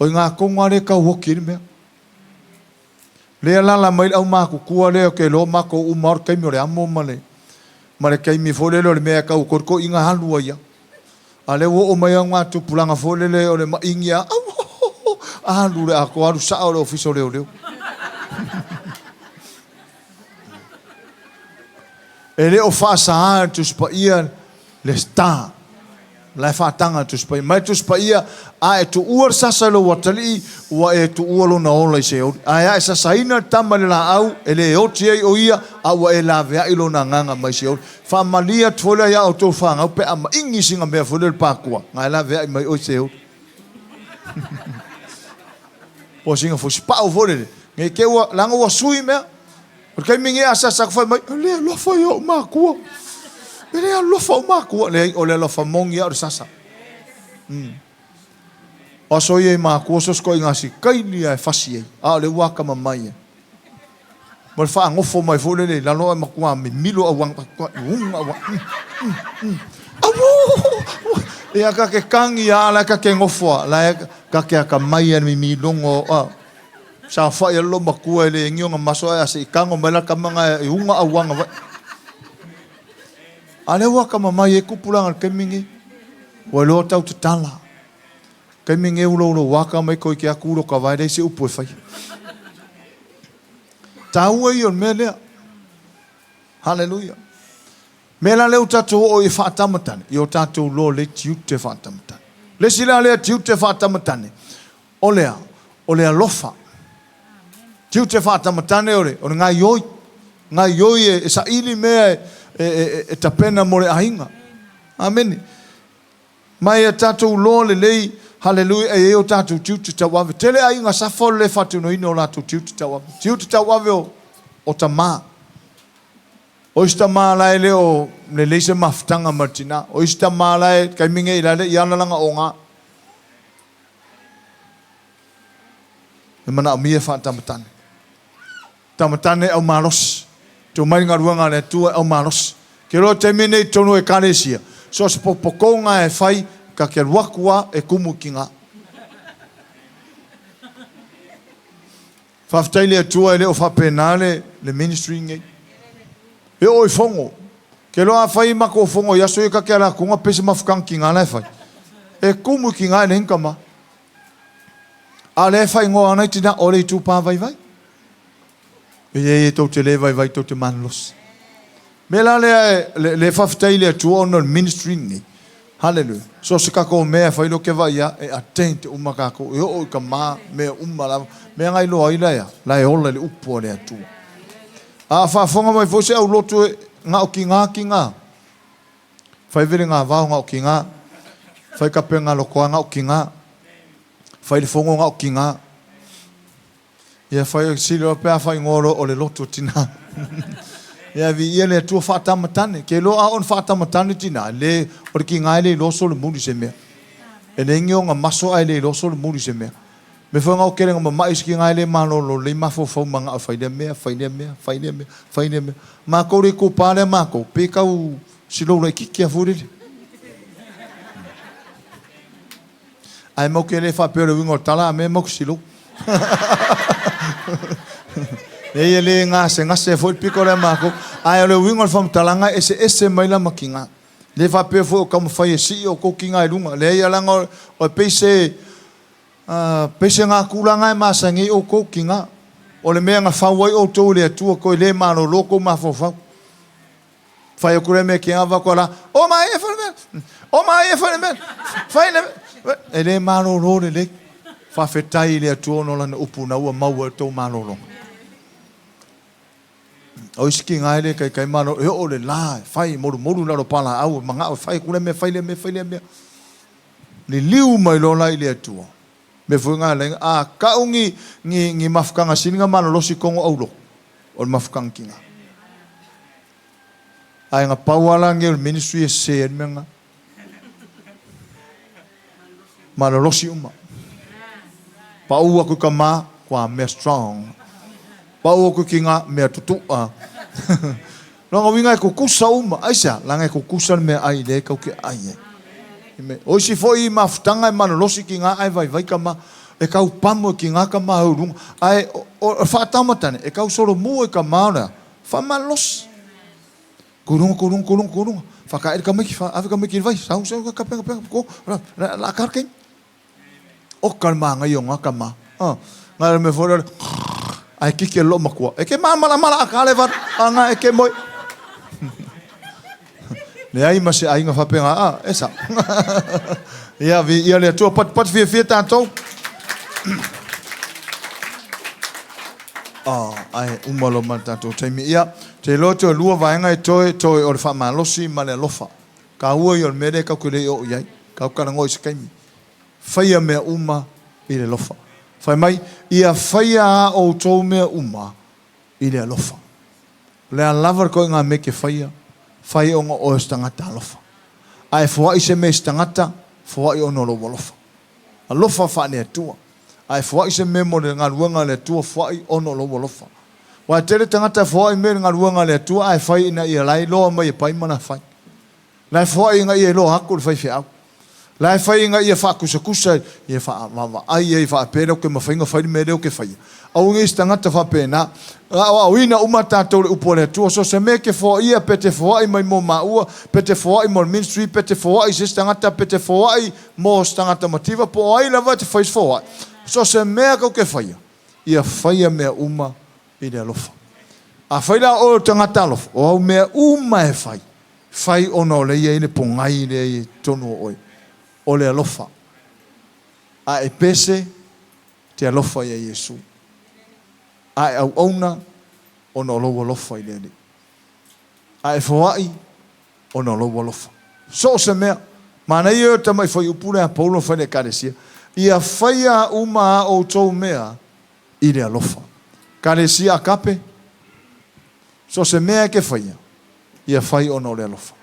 O ngā konga le kau hoki ni mea. Lea lala mai au māku kua leo ke lo mako umar kaimi o le amo male. Ma le kaimi fole leo le mea kau korko inga halua ia. A le wo o mai au ngā tupulanga fole leo le maingi a alu le ako alu sao le ofiso leo leo. E le o whaasa tu spa ia le star. Lai whaatanga tu spa ia. Mai tu spa ia a e tu uar sasa lo watali ua e tu ualo na ola i se ori. A e sasa ina tama le la au e le oti ei o ia a ua e la vea ilo na nganga mai se ori. Whamalia tuola ia o tō whanga upe ama ingi singa mea fule le pākua. Ngai la vea i mai o se ori. O singa fo spa o fole le. Ngai ke ua langa ua sui mea. O kai mingi a sasa kwhai mai. Lea lofa ia o mākua. Lea lofa o mākua. O lea lofa mongi a o sasa. O so ye ma ko so sko ngasi kaini ai fasi ai a le waka mamai Mo fa ngofo mai fo le la no makua mi milo awang ia ka ke kangi ala ka ke ngofo la ka ke ka mai mi milongo sa fa ia lo makua le ngionga maso ya se kango mala ka manga unga awang ale wa ka mai e kupulanga ke mingi wa lo tau te tala ke mingi ulo waka mai ko ke akulo ka vai se upo fai tau e on mele hallelujah mela le utatu o i whaatamatane i o tatu lo le tiu te whaatamatane le sila le tiu te whaatamatane o lea lofa tiu te whaatamatane o le ngai yoi e sa ili mea e tapena mo le ahinga amen mai e tatu lo le lei hallelujah e o tatu tiu te tawave tele ainga sa fol le fatu no ino la tiu te tawave o tama o ista mala ele o le leise maftanga martina o ista mala e kai minge ila le yana langa onga e mana mie fa tamatane au malos to mai ngaruanga le tu au malos ke ro termine tonu e kalesia so se pokonga e fai ka ke wakua e kumukinga faftaile tu ele o fa penale le ministry ngai e oi fongo ke lo a fai mako fongo ya so ka ke ala kunga pese mafkan kinga na fai e kumu kinga ne nkama ale fai ngo ana tina ole tu pa vai e to te le vai to te manlos mela le faftaile tu on ministry ngai hallelujah so se ka ko me fai lo ke vai ya e atente uma ka ko e o ka ma me uma la me ngai lo ai la e ola le upo le tu a fa fonga mai fose au lotu nga o kinga fai vere nga va nga o kinga fai ka penga lo ko nga o kinga fai le fonga nga o kinga ia fai silo pe fai ngoro o le lotu tina ia vi ia le tu fata matane ke lo a on fata matane tina le o kinga le lo so le muri se me e le ngio nga maso ai le lo so le muri se me me foi ngau kere ngama mai ski ngai le malolo le mafo fo manga fai le me ma ko re ko pale ma ko pe ka u silo le ki afuri ai mo kere fa pe le wingo tala me mo silo e le nga se foi piko le ma ko ai le wingo fam talanga ese mai la makinga le fa pe fo como fai si o ko kinga lunga le ya langa o pese pese nga kulanga e masangi o ko kinga o le mea nga whawai o tō le atua ko le mano loko ma fofau whai o kure me ki ava ko la o mai e whare me whai e le mano lo le whawhetai le atua no lana upu na ua maua tō mano lo o iski ngai le kai mano e o le la whai moru laro pala au manga o whai kure me whai le me ni liu mai lo lai le atua me funga le ka ungi ngi mafkanga sininga mano losi kongo aulo o mafkang kinga ai nga pawala ngel ministry se menga mano losi uma pau aku kama kwa me strong pau aku kinga me tutu longa winga ko kusa uma aisa langa ko kusa me ai le ko ke ai o si foi maftanga e mano losi ki nga ai vai kama e kau pamo ki nga kama urung ai o fatamatane e kau solo mu e kama na fa malos kurung fa ka kama ki fa ave kama ki vai sa ka penga ko la karken o kalma nga yo nga kama nga me fora ai ki ke lo makwa e ke mala ka le va nga e ke moi le ai mas ai nga fa penga esa ia vi ia le tu pat fi tanto ai umalo mantato taimi ia te loto lua vaenga e toi o le fa malosi ma le lofa ka ua i o mere ka kule o iai ka kana ngoi skaimi faia me uma i le lofa fai mai ia faia o tou me uma i le lofa le lavar ko nga me ke faia fai onga o stangata lofa ai fo i se me stangata fo i ono lo lofa a lofa fa ne tua ai fo i se me mo le ngaluanga le tua fo i ono lo lofa Wa tere tangata foa I me ngā ruanga le tua ai whai ina ia lai loa mai e pai mana whai. Lai foa inga ia loa haku le whai whiau. Lai whai inga ia whakusa ia wha ai ei wha pēra ke mawhainga whai me reo ke whai. Au ngis tangata wha pēna. Au ina uma tātou le upo le tua. So se me ke foa ia pete foa I mai mō maua, pete foa I mō ministry, pete foa I sis tangata, pete foa I mō tangata mativa, po ai lava te whais foa. So se mea kau ke whai. Ia whai mea uma I le alofa. A whai la o tangata alofa. O au mea uma e whai. Whai ono le ia I le pongai le I tonu o oi. O le alofa. A e pese te alofa ia Yesu. A e au auna o no loa alofa I le ali. A e whawai o no loa alofa. So se mea. Mana ia o tamai whai upule a paulo whai le karesia. Ia whaia uma o tau mea I le alofa. Karesia Agape. So se mea ke whaia. Ia whai o no le alofa.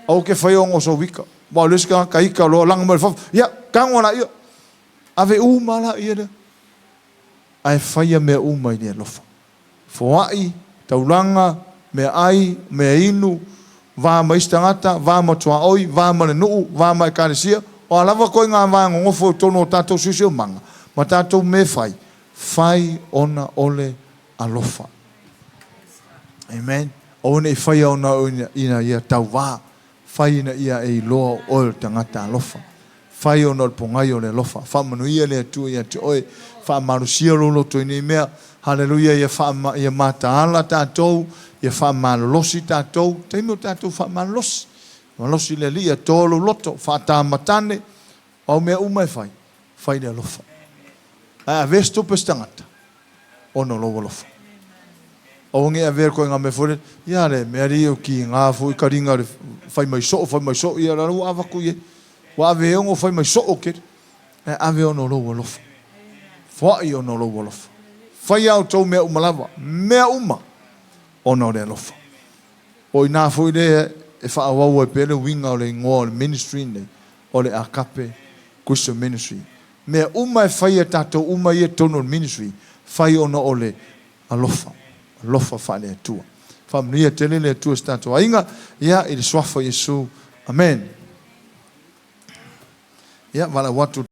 Au ke whai o ngoso wika. Wa leska ka ika lo lang mo fa ya kangona ia ave uma la ia ai faia me uma I lofa foai taulanga me ai me inu va maistangata va motua oi va manu va mai karesia o lava ko nga va ngofo tono tato sisio manga ma tato me fai ona ole alofa amen ona fai ona ina ia tauva fai na ia e loa o tangata alofa. Fai o nol pongai o le lofa. Fa manuia le atu ia te oe. Fa marusia lolo to ini mea. Haleluia ia fa ia mata ala tātou. Ia fa malolosi tātou. Teimo tātou fa malolosi. Malolosi le lia tolo loto. Fa tāmatane. Au mea umai fai. Fai le lofa. A vesto pestangata. O no loa lofa. O nge a ver ko nga me fore ia le me ri o ki nga fu ka ringa fai mai so ia la ru ava ku ye wa ve o fai mai so o ke a ve o no lo lo fo I o no lo lo fai au to me umalava me uma o no le lo o ina fu le e fa wa o pe le winga o le ngo ministry ne o le Agape Christian ministry me uma e fai ta to uma ye to no ministry fai o no ole alofa lofa fale tua. Famlia tele le tua stato ainga ia il swafa Yesu. Amen. Ya wala watu